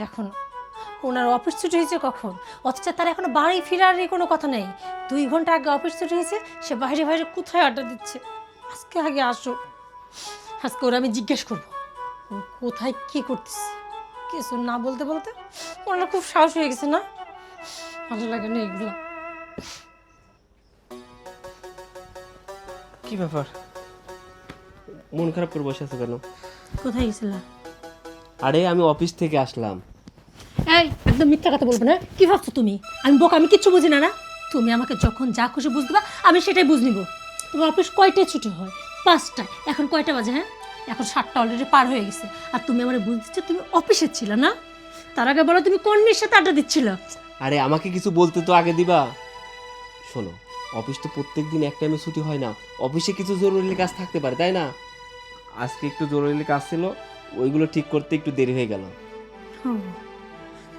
দেখো না, ওনার অফিস ছুটি হয়েছে কখন, অথচ তার এখনো বাড়ি ফেরারই কোনো কথা নেই। 2 ঘন্টা আগে অফিস ছুটি হয়েছে, সে বাইরে বাইরে কোথায় আড্ডা দিচ্ছে। আজকে আগে আসো, আজকে ওরা আমি জিজ্ঞেস করবো ও কোথায় কী করতেছে। কিছু না বলতে বলতে ওনার খুব সাহস হয়ে গেছে না, ভালো লাগে না এগুলো। কি ব্যাপার, মন খারাপ করে বসে আছো কেন? কোথায় গেছিলা? আরে আমি অফিস থেকে আসলাম। এই একদম মিথ্যা কথা বলবো না, কি ভাবছো তুমি আমি বোকা? আমি কিচ্ছু বুঝি না না? তুমি আমাকে যখন যা খুশি বুঝ দিবা আমি সেটাই বুঝ নিব। তোমার অফিস কয়টায় ছুটি হয়? 5টায়। এখন কয়টা বাজে? হ্যাঁ, এখন 7টা অলরেডি পার হয়ে গেছে। আর তুমি আমার বুঝ দিচ্ছ তুমি অফিসে ছিল না? তার আগে বলো তুমি কোন মেয়ের সাথে আড্ডা দিচ্ছিল? আরে আমাকে কিছু বলতে তো আগে দিবা। শোনো, অফিস তো প্রত্যেক দিন এক টাইমে ছুটি হয় না, অফিসে কিছু জরুরি কাজ থাকতে পারে, তাই না? আজকে একটু জরুরি কাজ ছিল, ওইগুলো ঠিক করতে একটু দেরি হয়ে গেল। ও,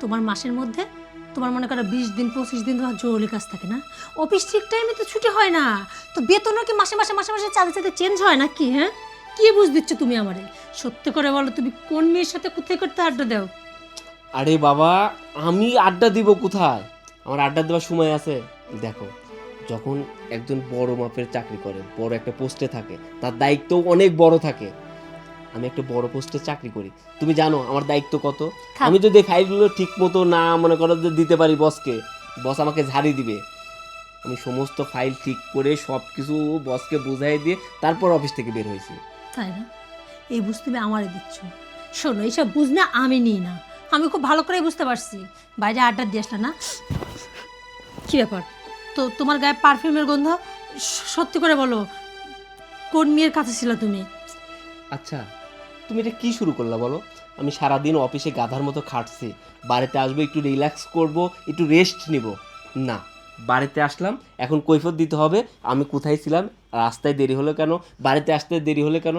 তোমার মাসের মধ্যে তোমার মনে করো 20 দিন 25 দিন তোমার জরুরি কাজ থাকে না? অফিস ঠিক টাইমে তো ছুটি হয় না, তো বেতনও কি মাসে মাসে মাসে মাসে চাঁদে চাঁদে চেঞ্জ হয় না কি? হ্যাঁ, কি বুঝ দিচ্ছ তুমি আমারে? সত্যি করে বলো তুমি কোন মেয়ের সাথে কোথায় করতে আড্ডা দাও? আরে বাবা, আমি আড্ডা দিব কোথায়? আমার আড্ডা দেওয়ার সময় আছে? দেখো, যখন একজন বড় মাপের চাকরি করে, বড় একটা পোস্টে থাকে, তার দায়িত্ব অনেক বড় থাকে। আমি একটা বড় পোস্টে চাকরি করি, তুমি জানো আমার দায়িত্ব কত? আমি যদি ফাইলগুলো ঠিক মতো না মনে করো যে দিতে পারি বসকে, বস আমাকে ঝাড়ি দিবে। আমি সমস্ত ফাইল ঠিক করে সব কিছু বসকে বুঝাই দিয়ে তারপর অফিস থেকে বের হয়েছি। তাই না? এই বুঝ তুমি আমারে দিচ্ছ। শোনো, এইসব বুঝ না আমি নিই না, আমি খুব ভালো করে বুঝতে পারছি। বাইরে আড্ডা দিয়ে আসলে না? কি ব্যাপার, তো তোমার গায়ে পারফিউমের গন্ধ, সত্যি করে বলো কোন মেয়ের কাছে ছিল তুমি? আচ্ছা, তুমি এটা কি শুরু করলা বলো? আমি সারাদিন অফিসে গাধার মতো খাটছি, বাড়িতে আসবো একটু রিল্যাক্স করব, একটু রেস্ট নিব। না, বাড়িতে আসলাম, এখন কৈফিয়ত দিতে হবে আমি কোথায় ছিলাম, রাস্তায় দেরি হলো কেন, বাড়িতে আসতে দেরি হলো কেন।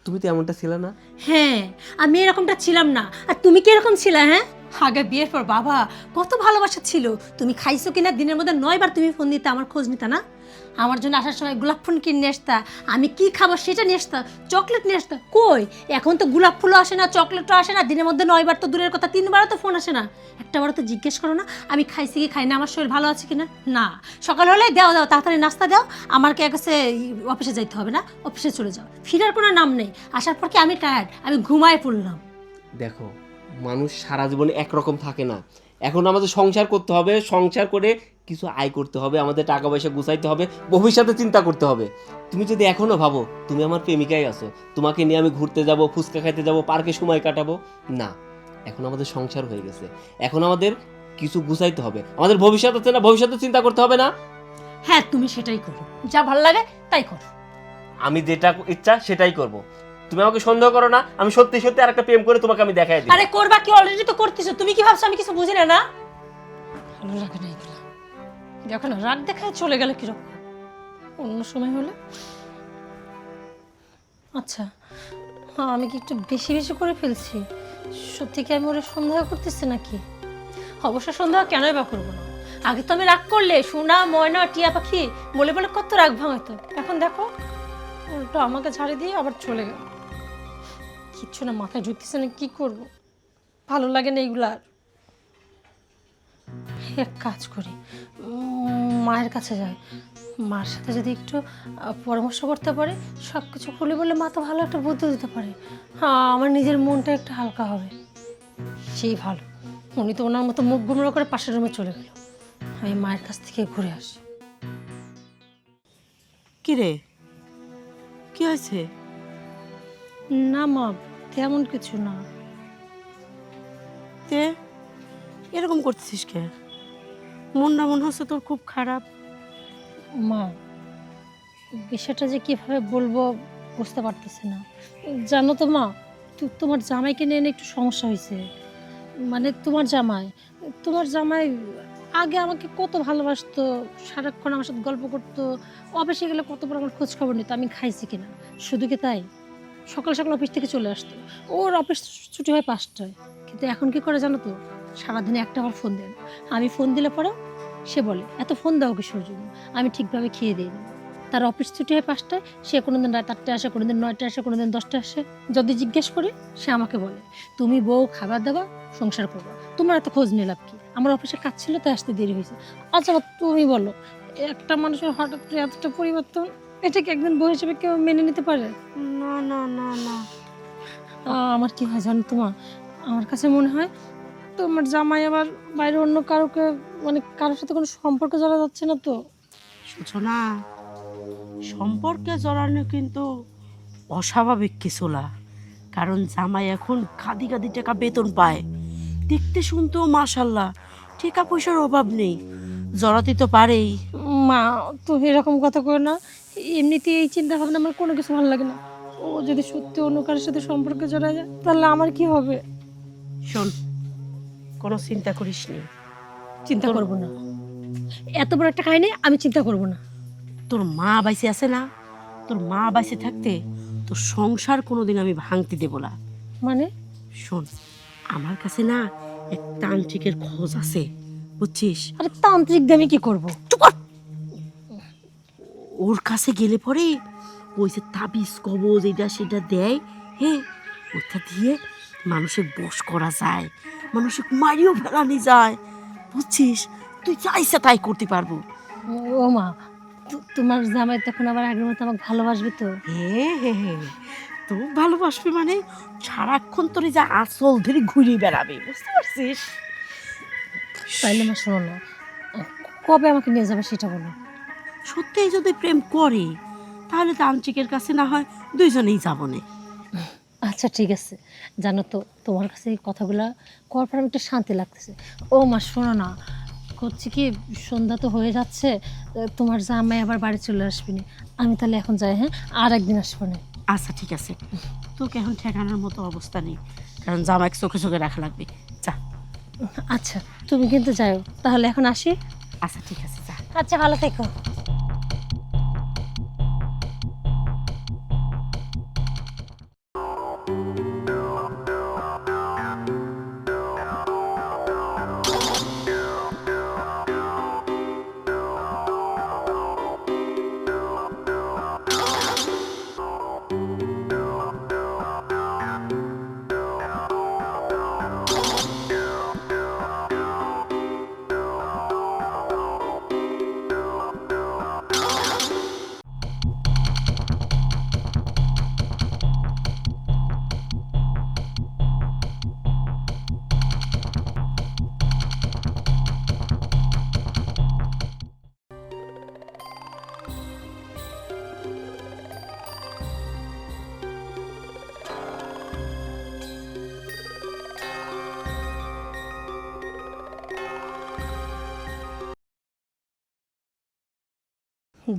তুমি তো এমনটা ছিলে না। হ্যাঁ, আমি এরকমটা ছিলাম না। আর তুমি কি এরকম ছিলে? হ্যাঁ, আগে বিয়ের পর বাবা কত ভালোবাসা ছিল। তুমি খাইছো কিনা দিনের মধ্যে 9 বার তুমি ফোন দিতে, আমার খোঁজ নিতা না? আমার জন্য আসার সময় গোলাপ ফুল কিনে আসতা, আমি কি খাবো সেটা নিয়ে আসতা, চকলেট নিয়ে আসতা। কই, এখন তো গোলাপ ফুলও আসে না, চকলেটও আসে না, দিনের মধ্যে 9 বার তো দূরের কথা 3বারও তো ফোন আসে না। একটাবারও তো জিজ্ঞেস করো না আমি খাইছি কি খাই না, আমার শরীর ভালো আছে কিনা? না, সকাল হলে দাও দাও তাড়াতাড়ি নাস্তা দাও, আমার কে কাছে অফিসে যাইতে হবে না, অফিসে চলে যাও। ফিরার কোনো নাম নেই, আসার পর কি আমি টায়ার্ড, আমি ঘুমায় পড়লাম। দেখো, মানুষ সারা জীবনে একরকম থাকে না। এখন আমাদের সংসার করতে হবে, সংসার করে কিছু আয় করতে হবে, আমাদের টাকা পয়সা গুছাইতে হবে, ভবিষ্যতে চিন্তা করতে হবে। তুমি যদি এখনো ভাবো তুমি আমার প্রেমিকাই আছো, তোমাকে নিয়ে আমি ঘুরতে যাব, ফুচকা খাইতে যাব, পার্কে সময় কাটাবো, না। এখন আমাদের সংসার হয়ে গেছে, এখন আমাদের কিছু গুছাইতে হবে, আমাদের ভবিষ্যৎ আছে না, ভবিষ্যতে চিন্তা করতে হবে না? হ্যাঁ, তুমি সেটাই করো, যা ভালো লাগে তাই করো। আমি যেটা ইচ্ছা সেটাই করব। তুমি আমাকে সন্দেহ করো না, আমি সত্যি সত্যি আরেকটা প্রেম করে তোমাকে আমি দেখাই দিই। আরে করবা কি, অলরেডি তো করতেছো। তুমি কি ভাবছো আমি কিছু বুঝি না? না, ভালো লাগে না এগুলো। দেখো না, রাগ দেখায় চলে গেলে কিরকম, অন্য সময় হলে। আচ্ছা, হ্যাঁ, আমি কি একটু বেশি বেশি করে ফেলছি? সত্যি কি আমি ওরা সন্দেহ করতেছি নাকি? অবশ্য সন্দেহ কেনই বা করবো না। আগে তো আমি রাগ করলে সোনা ময়না টিয়া পাখি বলে বলে কত রাগ ভাঙাইতো, এখন দেখো উল্টো আমাকে ঝাড়ি দিয়ে আবার চলে গেল। কিচ্ছু না, মাথায় ঢুকতেছে না, কি করব, ভালো লাগে না এগুলো আর। এক কাজ করি, মায়ের কাছে যাই, মার সাথে যদি একটু পরামর্শ করতে পারে, সব কিছু খুলে বললে মা তো ভালো একটা বুদ্ধি দিতে পারে। হ্যাঁ, আমার নিজের মনটা একটু হালকা হবে, সেই ভালো। উনি তো ওনার মতো মুখ গুমড়ো করে পাশের রুমে চলে গেল, আমি মায়ের কাছ থেকে ঘুরে আসি। কি রে, কি হয়েছে? না মা, তেমন কিছু না। তে এরকম করছিস কে? মনটা মনে হচ্ছে তোর খুব খারাপ। মা, বিষয়টা যে কিভাবে বলবো বুঝতে পারতেছি না। জানো তো মা, তোমার জামাইকে নিয়ে না একটু সমস্যা হয়েছে। মানে তোমার জামাই আগে আমাকে কত ভালোবাসতো, সারাক্ষণ আমার সাথে গল্প করতো, অফিসে গেলে কতবার আমার খোঁজ খবর নিত আমি খাইছি কিনা। শুধু কি তাই, সকাল সকাল অফিস থেকে চলে আসতো। ওর অফিস ছুটি হয় 5টায়, কিন্তু এখন কি করে জানো তো, সারাদিনে একটা আমার ফোন দেয় না। আমি ফোন দিলে পরে সে বলে এত ফোন দাও কিসের জন্য, আমি ঠিকভাবে খেয়ে দিই না। তার অফিস ছুটি হয় 5টায়, সে কোনোদিন রাত 8টায় আসে, কোনোদিন 9টায় আসে, কোনোদিন 10টায় আসে। যদি জিজ্ঞেস করি সে আমাকে বলে তুমি বউ, খাবার দেবা, সংসার করবা, তোমার এত খোঁজ নিলাম কি, আমার অফিসে কাজ ছিল তাই আসতে দেরি হয়েছে। আচ্ছা তুমি বলো, একটা মানুষের হঠাৎ করে এতটা পরিবর্তন, এটা কি একদিন বউ হিসেবে কেউ মেনে নিতে পারে? না না না না, আমার কি হয় জানো তোমার, আমার কাছে মনে হয় তোমার জামাই আবার বাইরে অন্য কারোকে, মানে কারোর সাথে কোনো সম্পর্ক জড়া যাচ্ছে না তো? সূচনা, সম্পর্কে জড়ানো কিন্তু অস্বাভাবিক কিছু না। কারণ জামাই এখন গাদি গাদি টাকা বেতন পায়, দেখতে শুনতেও মাশাল্লাহ, টাকা পয়সার অভাব নেই, জড়াতে তো পারেই। মা তুমি এরকম কথা কই না, এমনিতে এই চিন্তা ভাবনা আমার কোনো কিছু ভালো লাগে না। ও যদি সত্যি অন্য কারোর সাথে সম্পর্কে জড়া যায় তাহলে আমার কি হবে? শোন, কোনো চিন্তা করিস নি, চিন্তা করব না, এত বড় একটা কাহিনী আমি চিন্তা করব না। তোর মা বাইসে আছে না, তোর মা বাইসে থাকতে তোর সংসার কোনোদিন আমি ভাঙতে দেব না। মানে? শোন, আমার কাছে না এক তান্ত্রিকের খোঁজ আছে, বুঝছিস? আরে তান্ত্রিক দিয়ে আমি কি করব? চুপ কর। ওর কাছে গেলে পরে ওই যে তাবিজ কবজ এটা সেটা দেয়, হ্যাঁ, ওটা দিয়ে মানুষের বশ করা যায়, মানুষের মারিও ফেলানি যায়, বুঝছিস? তুই চাইছে তাই করতে পারবো। ও মা, তোমার জামাই তখন আবার আগের মতো আমাকে ভালোবাসবে তো? হ্যাঁ হ্যাঁ হ্যাঁ, তো ভালোবাসবে মানে সারাক্ষণ তোর যা আসল ধরে ঘুরে বেড়াবে, বুঝতে পারছিস? তাইলে মা শোনো না, কবে আমাকে নিয়ে যাবে সেটা বলো। সত্যিই যদি প্রেম করে তাহলে তান্ত্রিকের কাছে না হয় দুইজনেই যাবো না। আচ্ছা ঠিক আছে, জানো তো তোমার কাছে এই কথাগুলো করার পর আমি একটু শান্তি লাগতেছে। ও মা শোনো না, করছি কি, সন্ধ্যা তো হয়ে যাচ্ছে, তোমার জামাই আবার বাড়ি চলে আসবে না, আমি তাহলে এখন যাই, হ্যাঁ, আর একদিন আসবো না। আচ্ছা ঠিক আছে, তোকে এখন ঠেকানোর মতো অবস্থা নেই, কারণ জামাইকে চোখে চোখে রাখা লাগবে। যা। আচ্ছা তুমি কিন্তু যাও, তাহলে এখন আসি। আচ্ছা ঠিক আছে, যা। আচ্ছা ভালো থেকো।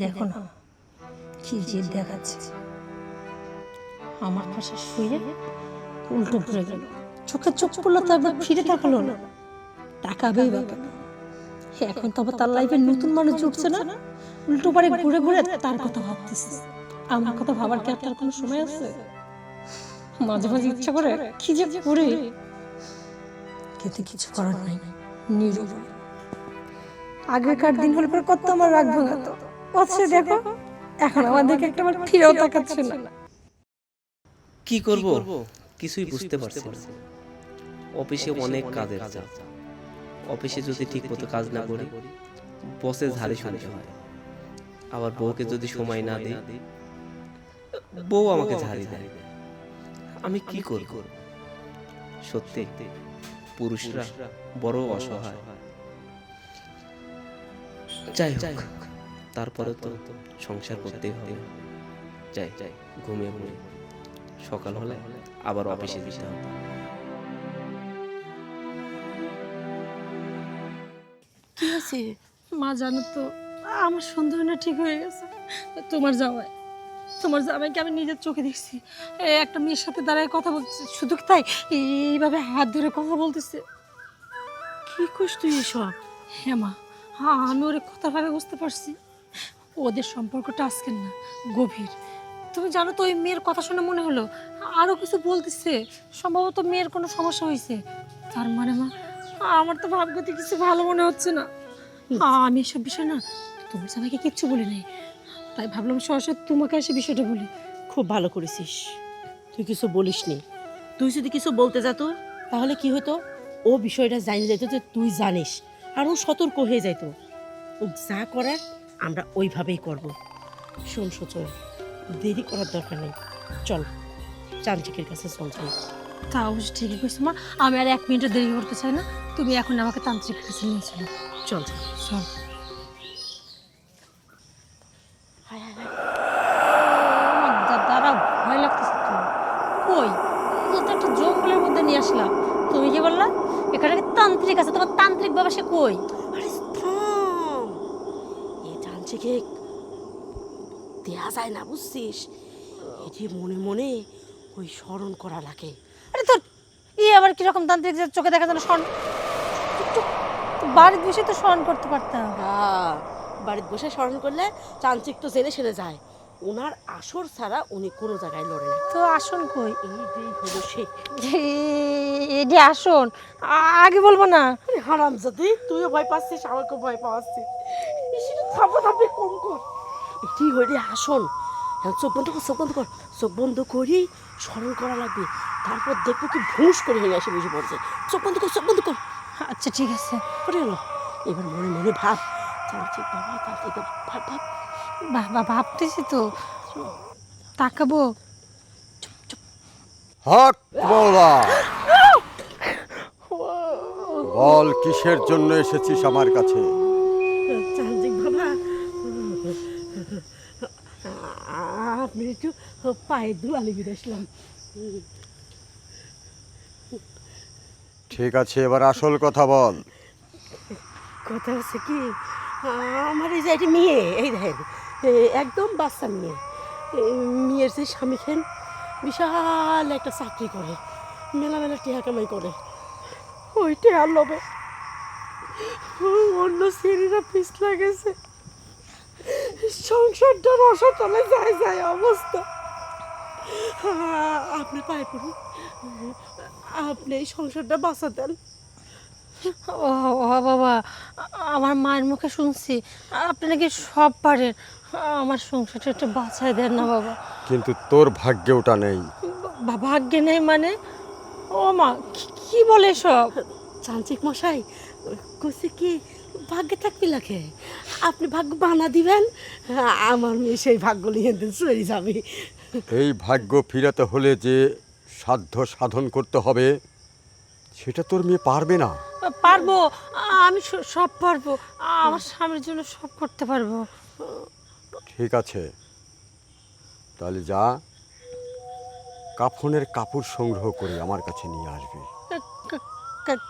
দেখো না কি জিদ দেখাচ্ছে, আমার পাশে শুয়ে উল্টো ঘুরে গেল, চোখে চোখ পড়লো তো একবার ফিরে তাকালো না, তাকাবেই বা কেন? এখন তো আবার তার লাইফে নতুন মানুষ জুটছে না, উল্টো পারে ঘুরে ঘুরে তার কথা ভাবতেছে। আমার কথা ভাবার কি আর তার কোনো সময় আছে? মাঝে মাঝে ইচ্ছা করে কি যে করে, কিন্তু কিছু করার নাই, নীরব। আগেকার দিন হলে পরে কত আমার রাগ ভাঙাতো, অথচ দেখো এখন আমাদেরকে একটা বার ফিরেও তাকাচ্ছে না। কি করব কিছুই বুঝতে পারছি না। অফিসে অনেক কাজের চাপ, অফিসে যদি ঠিক মতো কাজ না করি বসের ঝাড়ি শুনতে হয়, আবার বউকে যদি সময় না দিই বউ আমাকে ঝাড়ি দেয়। আমি কি করব? সত্যি পুরুষরা বড় অসহায়। যাই হোক, তারপরে তো সংসার করতেই হবে। যাই যাই, ঘুমিয়ে ঘুমিয়ে সকাল হলে আবার অফিসে যেতে হবে। কি হয়েছে? মা জানো তো আমার সন্দেহটা ঠিক হয়ে গেছে। তোমার জামাইকে আমি নিজের চোখে দেখছি, একটা মেয়ের সাথে দাঁড়ায় কথা বলতেছে, শুধু কি তাই, এইভাবে হাত ধরে কথা বলতেছে। কি কইস তুই এসব? হ্যাঁ মা, হ্যাঁ আমি ওর কথা ভাবে বুঝতে পারছি, ওদের সম্পর্কটা আজকের না, গভীর। তুমি জানো তো ওই মেয়ের কথা শুনে মনে হলো আরো কিছু বলতেছে, সম্ভবত মেয়ের কোনো সমস্যা হয়েছে। তার মানে মা, আমার তো ভাবগতি কিছু ভালো মনে হচ্ছে না। আমি এসব বিষয় না তোমার জামাইকে কিচ্ছু বলি নাই, তাই ভাবলাম সরাসরি তোমাকে এসে বিষয়টা বলি। খুব ভালো করেছিস, তুই কিছু বলিসনি। তুই যদি কিছু বলতে যেত তাহলে কি হতো, ও বিষয়টা জানিয়ে যেত যে তুই জানিস, আর ও সতর্ক হয়ে যেত। ও যা করার আমরা ওইভাবেই করব। শোন সুচল, দেরি করার দরকার নেই, চল যান্ত্রিকের কাছে চল যাই। তা অবশ্য ঠিকই কইছো মা, আমি আর 1 মিনিটও দেরি করতে চাই না। তুমি এখন আমাকে তান্ত্রিক কাছে নিয়ে চলো। চল চল। চল। হায় হায় হায়। আমার দাঁড়া, ভয় লাগতেছে তো। কই, ও তো একটা জঙ্গলের মধ্যে নিয়ে আসলাম, তুমি কি বললা এখানে কি তান্ত্রিক আছে? তোমার তান্ত্রিক বাবা সে কই? আরে থাম, এই যান্ত্রিকে দেয়া যায় না বুঝছিস, এটি মনে মনে ওই স্মরণ করা লাগে। আরে তোর আবার কিরকম তান্ত্রিক যে চোখে দেখা যায় না? স্মরণ বাড়িতে বসে তো স্মরণ করতে পারতাম। হ্যাঁ, বাড়িতে বসে স্মরণ করলে যান্ত্রিক তো জেনে সেরে যায়। ওনার আসর ছাড়া উনি কোনো জায়গায় লড়ে না। তো আসন কই? এইটাই হলো সে। এটি আসন আগে বলবো না? হারাম যদি তুইও ভয় পাচ্ছিস, আমাকেও ভয় পাচ্ছিস। সেটা থাপা থাপি কম কর। এটি হইলে আসন। এখন চোখ বন্ধ কর, চোখ বন্ধ কর, চোখ বন্ধ করি স্মরণ করা লাগবে। তারপর দেখবো কি ভুঁস করে হয়ে আসে বুঝে পড়ছে। চোখ বন্ধ কর, চোখ বন্ধ কর। আচ্ছা ঠিক আছে। করে এলো, এবার মনে মনে ভাব, যান্ত্রিক বাবা, যান্ত্রিক বাবা, ভাব ভাব। বাবা ভাবতেছি তো, তাকাবো। হক মওলা, বল কিসের জন্য এসেছিস আমার কাছে? যান্ত্রিক বাবা, আপনি একটু পায়ে দুলালি বিদেশলাম। ঠিক আছে, এবার আসল কথা বল। কথা হচ্ছে কি, আমার এই যে একটা মেয়ে, এই দেখেন একদম বাচ্চা মেয়ে। মেয়ের যে স্বামী খেন বিশাল একটা চাকরি করে, মেলা মেলা টিহা কামাই করে। ওই টিহার লোভে অন্য শ্রেণীরা পিছলা গেছে, সংসারটা রসাতলে যায় যায় অবস্থা। আপনি পায়ে পড়ুন, আপনি এই সংসারটা বাঁচাতেন। ও ও বাবা, আমার মায়ের মুখে শুনছি আপনি নাকি সব পারেন, আমার সংসারটা একটু বাঁচায় দেন না বাবা। কিন্তু তোর ভাগ্যে ওটা নেই। ভাগ্যে নেই মানে? ও মা, কি বলে সব? যান্ত্রিক মশাই কইছে কি, ভাগ্যে থাকবি লাগে, আপনি ভাগ্য বানা দিবেন, আমার মেয়ে সেই ভাগ্য নিয়ে চলে যাবে। এই ভাগ্য ফিরাতে হলে যে সাধ্য সাধন করতে হবে, সেটা তোর মেয়ে পারবে না। পারবো, আমি সব পারবো, আমার স্বামীর জন্য সব করতে পারবো। ঠিক আছে, তাহলে যা, কাফনের কাপড় সংগ্রহ করে আমার কাছে নিয়ে আসবি।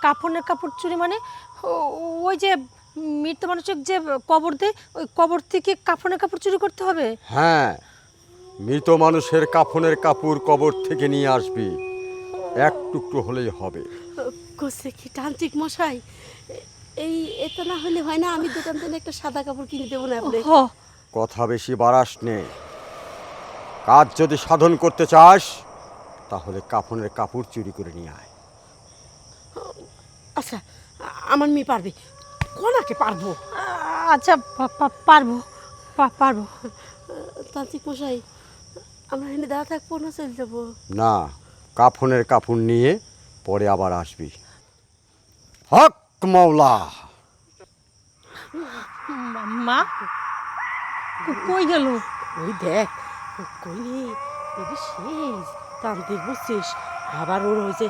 কাফনের কাপড় চুরি মানে? ওই যে মৃত মানুষের যে কবর দেয়, ওই কবর থেকে কাফনের কাপড় চুরি করতে হবে? হ্যাঁ, মৃত মানুষের কাফনের কাপড় কবর থেকে নিয়ে আসবি, এক টুকরো হলেই হবে। কইছে কি যান্ত্রিক মশাই, এই এটা না হলে হয় না, আমি দোকান থেকে একটা সাদা কাপড় কিনে দেবো না আপনি? কথা বেশি বাড়াস নে। কাজ যদি সাধন করতে চাস তাহলে কাফনের কাপড় চুরি করে নিয়ে আয়। আচ্ছা, আমার মেয়ে পারবে, কোনাকে পারবো। আচ্ছা পারবো, পারবো। তান্ত্রিক মশাই, আমরা এখানে দেওয়া থাকবো না চলে যাবো? না, কাফনের কাপড় নিয়ে পরে আবার আসবি। হক মওলা। মা কই গেল? ওই দেখ, কই এটা শেষ তান্ত্রিক বুঝছিস, আবার ওর ওই যে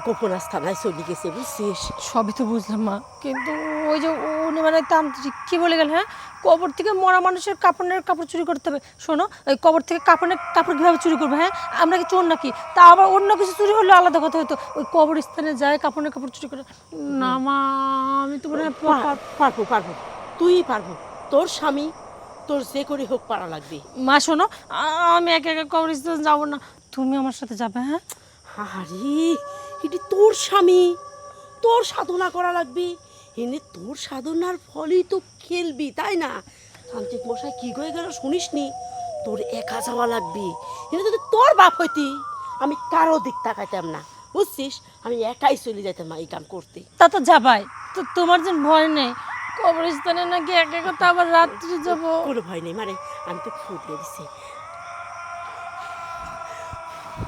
গোপন আস্থানায় চলে গেছে বুঝছিস। সবই তো বুঝলাম মা, কিন্তু ওই যে উনি মানে তান্ত্রিক কি বলে গেল? হ্যাঁ, কবর থেকে মরা মানুষের কাপড়ের কাপড় চুরি করতে হবে। শোনো, ওই কবর থেকে কাপড়ের কাপড় কীভাবে চুরি করবে? হ্যাঁ, আমরা কি চোর নাকি? তা আবার অন্য কিছু চুরি হলে আলাদা কথা হতো, ওই কবরস্থানে যায় কাপড়ের কাপড় চুরি করে না মা। আমি তো মনে হয় পারবো পারবো, তুই পারবো, তোর স্বামী তোর যে করে হোক পারা লাগবে। মা শোনো, আমি একা একা কবরস্থানে যাবো না, তুমি আমার সাথে যাবে। হ্যাঁ, আরে এটি তোর স্বামী, তোর সাধনা করা লাগবে, এনে তোর সাধনার ফলেই তো খেলবি, তাই না? তান্ত্রিক মশাই কি হয়ে গেল শুনিস নি, তোর একা যাওয়া লাগবে। এনে যদি তোর বাপ হইতি আমি কারো দিক তাকাইতাম না বুঝছিস, আমি একাই চলে যেতাম এই কাম করতে। তা তো যাবাই তো, তোমার যেন ভয় নেই? কবরস্থানে নাকি একা একা তো আবার রাত্রি যাবো। কোনো ভয় নেই, মানে আমি তো ফু দিয়ে দিছি।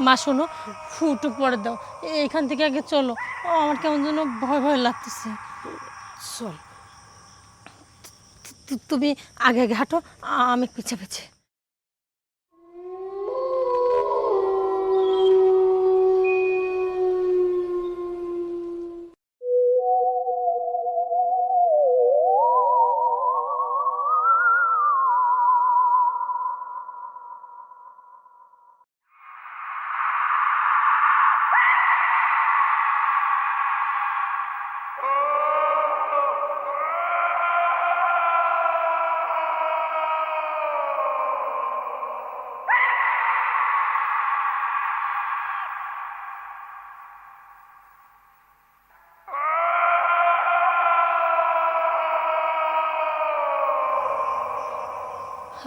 মা শোনো, ফুটু পরে দাও, এইখান থেকে আগে চলো, আমার কেমন যেন ভয় ভয় লাগতেছে। চল। তুমি আগে আগে হাঁটো, আমি পিছে পিছে।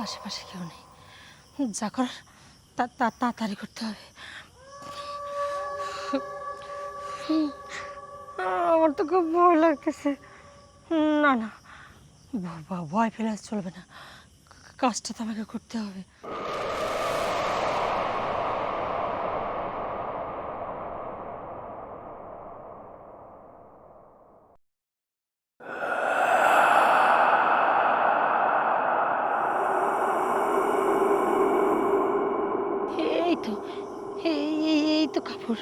আশেপাশে কেউ নেই, যা করার তাড়াতাড়ি করতে হবে। আমার তো খুব ভয় লাগতেছে। না না, ভয় ফেলে চলবে না, কাজটা তো আমাকে করতে হবে। এই তো, এই তো কাপড়।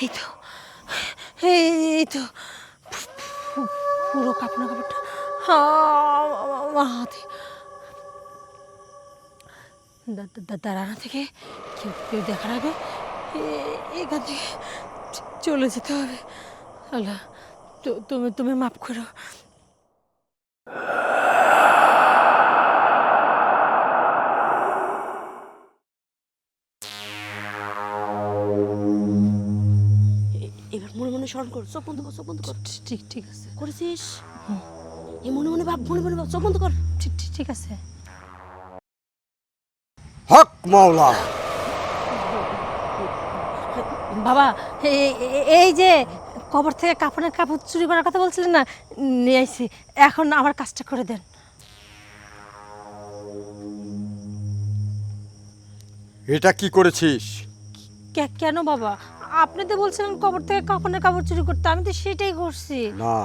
এই তো, এই তো, পুরো কাপড় কাপড়টা আমার হাতে। দাঁড়ানো থেকে কেউ কেউ দেখার আগে এখান থেকে চলে যেতে হবে। আল্লাহ, তুমি তুমি মাফ করো। এবার মনে মনে স্মরণ কর, চোখ বন্ধ কর, চোখ বন্ধ কর। ঠিক ঠিক আছে। করেছিস? এই মনে মনে ভাব, মনে মনে ভাব, চোখ বন্ধ কর। ঠিক আছে। হক মাওলা। বাবা, এই যে কবর থেকে কাপড়ের কাপড় চুরি করার কথা বলছিলেন না, নিয়ে আইছি, এখন আমার কাজটা করে দেন। এটা কি করেছিস? কেন বাবা, আপনি তো বলছিলেন কবর থেকে কাপড়ের কাপড় চুরি করতে, আমি তো সেটাই করছি। না,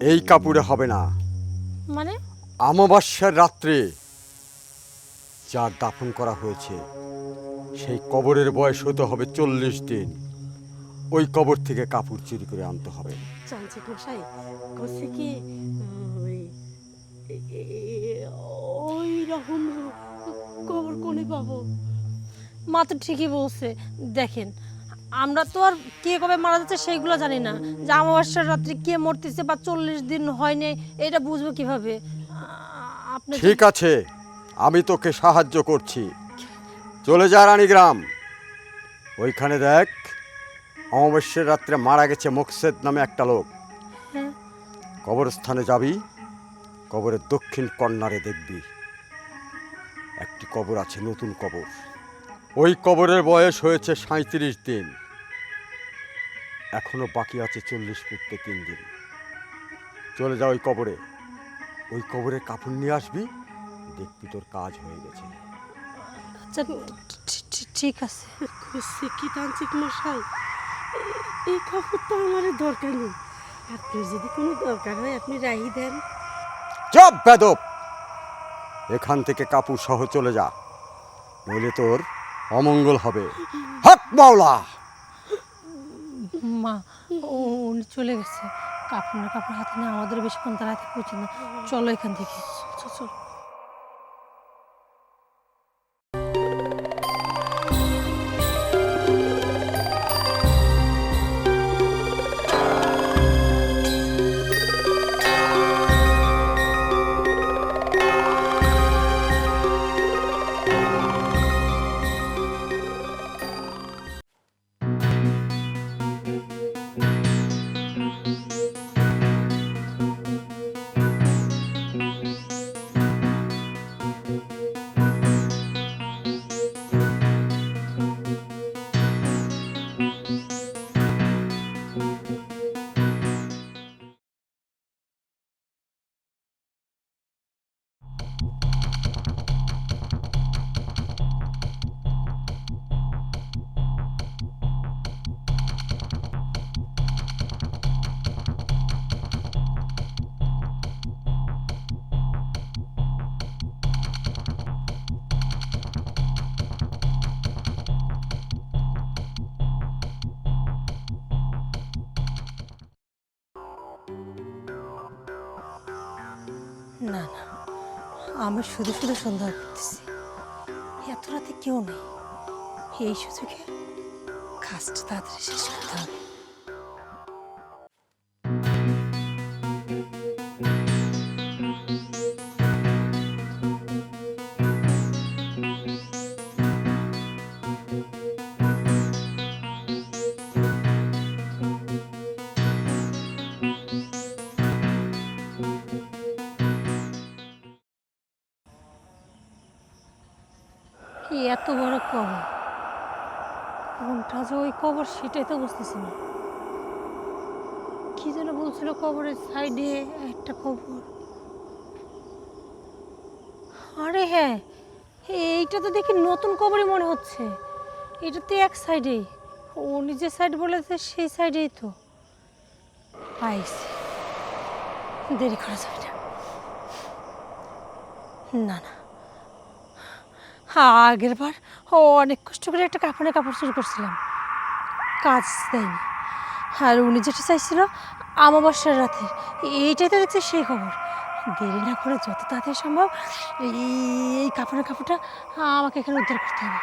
এই কাপড়ে হবে না। মানে? অমাবস্যার রাত্রে যার দাফন করা হয়েছে সেই কবরের বয়স হতে হবে 40 দিন। ওই কবর থেকে কাপড় চুরি করে আনতে হবে। জানছে মশাই করছে কি, ওই রকম কবর কোনে পাবো? মা তো ঠিকই বলছে। দেখেন, আমরা তো আর কে কবে মারা যাচ্ছে সেইগুলো জানি না, যে অমাবস্যার রাত্রে কে মরতেছে বা 40 দিন হয়নি এটা বুঝবো কিভাবে? আপনি ঠিক আছে, আমি তোকে সাহায্য করছি। চলে যা রানীগ্রাম, ওইখানে দেখ অমাবস্যার রাত্রে মারা গেছে মোকসেদ নামে একটা লোক। হ্যাঁ। কবরস্থানে যাবি, কবরের দক্ষিণ কর্নারে দেখবি একটি কবর আছে, নতুন কবর। ওই কবরের বয়স হয়েছে 37 দিন, এখনো বাকি আছে 40 ফুটতে 3 দিন। চলে যা ওই কবরে, ওই কবরে কাপড় নিয়ে আসবি, দেখবি তোর কাজ হয়ে গেছে। আচ্ছা, ঠিক আছে। করছে কি তান্ত্রিক মশাই, এই কাপড় তো আমার দরকার নেই, আপনার যদি কোনো দরকার হয় আপনি রাহি দেন। চুপ বেদব, এখান থেকে কাপড় সহ চলে যা, নইলে তোর অমঙ্গল হবে। হক মাওলা। মা, উনি চলে গেছে, কাপড় হাতে নিয়ে আমাদের বেশিক্ষণ তারা থাকা উচিত না। চলো এখান থেকে। চল। না না, আমি শুধু শুধু সন্দেহ করতেছি। এত রাতে কেউ নেই, এই সুযোগে কাজটা তাড়াতাড়ি শেষ করতে হবে। এত বড় কবর, কোনটা যে ওই কবর সেটাই তো বুঝতেছি না। কি যেন বলছিল, কবরের সাইডে একটা কবর। আরে হ্যাঁ, এইটা তো দেখি নতুন কবরই মনে হচ্ছে। এটা তো এক সাইডেই, উনি যে সাইড বলেছে সেই সাইডেই তো। পাইছি, দেরি করা যাবে না। না না, আগের বার অনেক কষ্ট করে একটা কাপড় চুরি করছিলাম, কাজ দেয়নি। আর উনি যেটা চাইছিল আমাবস্যার রাতে, এইটাই তো দেখছি সেই খবর। দেরি না করে যত তাড়াতাড়ি সম্ভব এই কাপড়টা আমাকে এখানে উদ্ধার করতে হবে।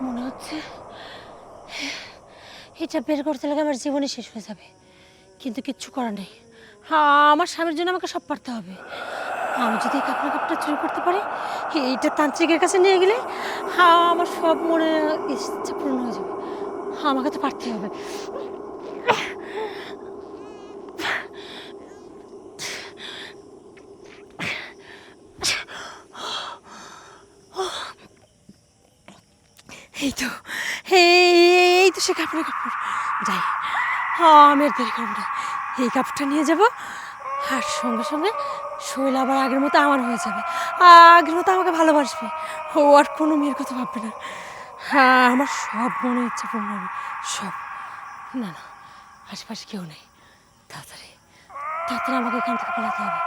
মনে হচ্ছে এটা বের করতে লাগে আমার জীবনই শেষ হয়ে যাবে, কিন্তু কিচ্ছু করার নেই। আমার স্বামীর জন্য আমাকে সব পারতে হবে। আমি যদি এই কাপড়টা চুরি করতে পারি, এইটা তান্ত্রিকের কাছে নিয়ে গেলে আমার সব মনে ইচ্ছা পূর্ণ হয়ে যাবে। আমাকে তো পারতেই হবে। এই তো সে কাপড় যাই। আমি আর দেরি করবো না, এই কাপড়টা নিয়ে যাব। আর সঙ্গে সঙ্গে শৈল আবার আগের মতো আমার হয়ে যাবে, আগের মতো আমাকে ভালোবাসবে। ও আর কোনো মেয়ের কথা ভাববে না। হ্যাঁ, আমার সব মনে ইচ্ছা পূর্ণ হবে, সব। না না, আশেপাশে কেউ নেই। তাড়াতাড়ি আমাকে এখান থেকে পালাতে হবে।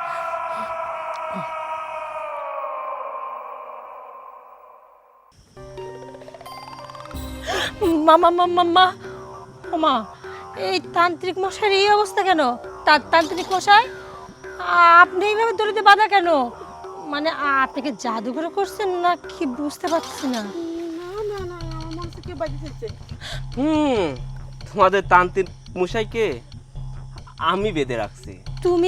মা, এই তান্ত্রিক মশাইয়ের এই অবস্থা কেন? তান্ত্রিক মশাই, আপনি এইভাবে দড়িতে বাঁধা কেন? মানে আপনি কি জাদুঘর করছেন না কি বুঝতে পারছি না। তোমাদের তান্ত্রিক মশাইকে আমি বেঁধে রাখছি। তুমি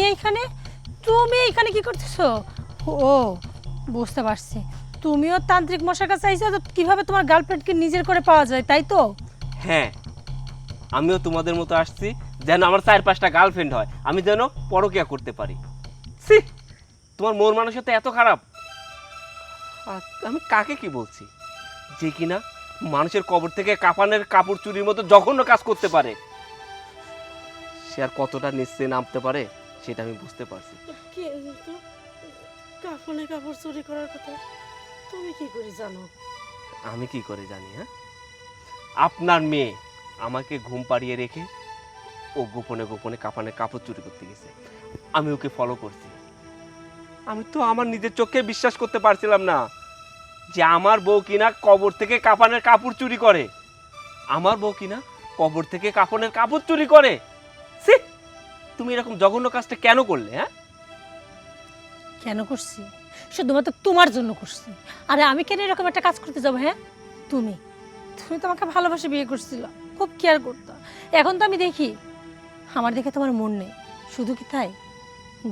এইখানে কি করতেছো? ও, বুঝতে পারছি, তুমিও তান্ত্রিক মশার কাছে আইছো তো কিভাবে তোমার গার্লফ্রেন্ডকে নিজের করে পাওয়া যায়, তাই তো? হ্যাঁ, আমিও তোমাদের মতো আসছি যেন আমার 4-5টা গার্লফ্রেন্ড হয়, আমি যেন পরকিয়া করতে পারি। ছি, তোমার মন মানসিকতা এত খারাপ। আমি কাকে কি বলছি যে কিনা মানুষের কবর থেকে কাফনের কাপড় চুরির মতো জঘন্য কাজ করতে পারে। সে আর কতটা নিচে নামতে পারে সেটা আমি বুঝতে পারছি। কাফনে কাপড় চুরি করার কথা তুমি কি করে জানো? আমি কি করে জানি? হ্যাঁ, আপনার মেয়ে আমাকে ঘুম পাড়িয়ে রেখে ও গোপনে গোপনে কাফনের কাপড় চুরি করতে গেছে। আমি ওকে ফলো করছি। আমি তো আমার নিজের চোখে বিশ্বাস করতে পারছিলাম না যে আমার বউ কিনা কবর থেকে কাফনের কাপড় চুরি করে। আমার বউ কিনা কবর থেকে কাফনের কাপড় চুরি করে। ছি! তুমি এরকম জঘন্য কাজটা কেন করলে? হ্যাঁ, কেন করছি? শুধুমাত্র তোমার জন্য করছি। আরে আমি কেন এরকম একটা কাজ করতে যাবো? হ্যাঁ, তুমি তুমি তো আমাকে ভালোবাসে বিয়ে করছিল, খুব কেয়ার করতো। এখন তো আমি দেখি আমার দেখে তোমার মন নেই। শুধু কি তাই,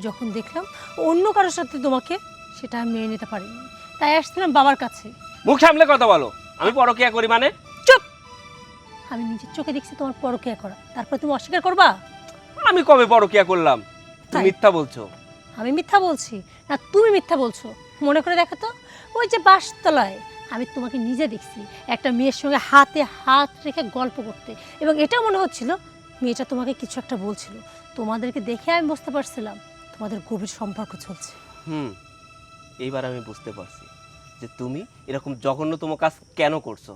যখন দেখলাম অন্য কারোর সাথে তোমাকে, সেটা আমি মেনে নিতে পারিনি, তাই আসছিলাম বাবার কাছে। মুখ সামলে কথা বলো। আমি পরকিয়া করি মানে? চুপ! আমি নিজের চোখে দেখছি তোমার পরকিয়া করা, তারপর তুমি অস্বীকার করবা? আমি কবে পরকিয়া করলাম? তুমি তাই? মিথ্যা বলছো। আমি মিথ্যা বলছি না তুমি মিথ্যা বলছো? মনে করে দেখো তো, ওই যে বাসতলায় আমি তোমাকে নিজে দেখছি একটা মেয়ের সঙ্গে হাতে হাত রেখে গল্প করতে, এবং এটা মনে হচ্ছিল মেয়েটা তোমাকে কিছু একটা বলছিল। তোমাদেরকে দেখে আমি বুঝতে পারছিলাম তোমাদের গভীর সম্পর্ক চলছে। এইবার আমি বুঝতে পারছি যে তুমি এরকম জঘন্যতম কাজ কেন করছো।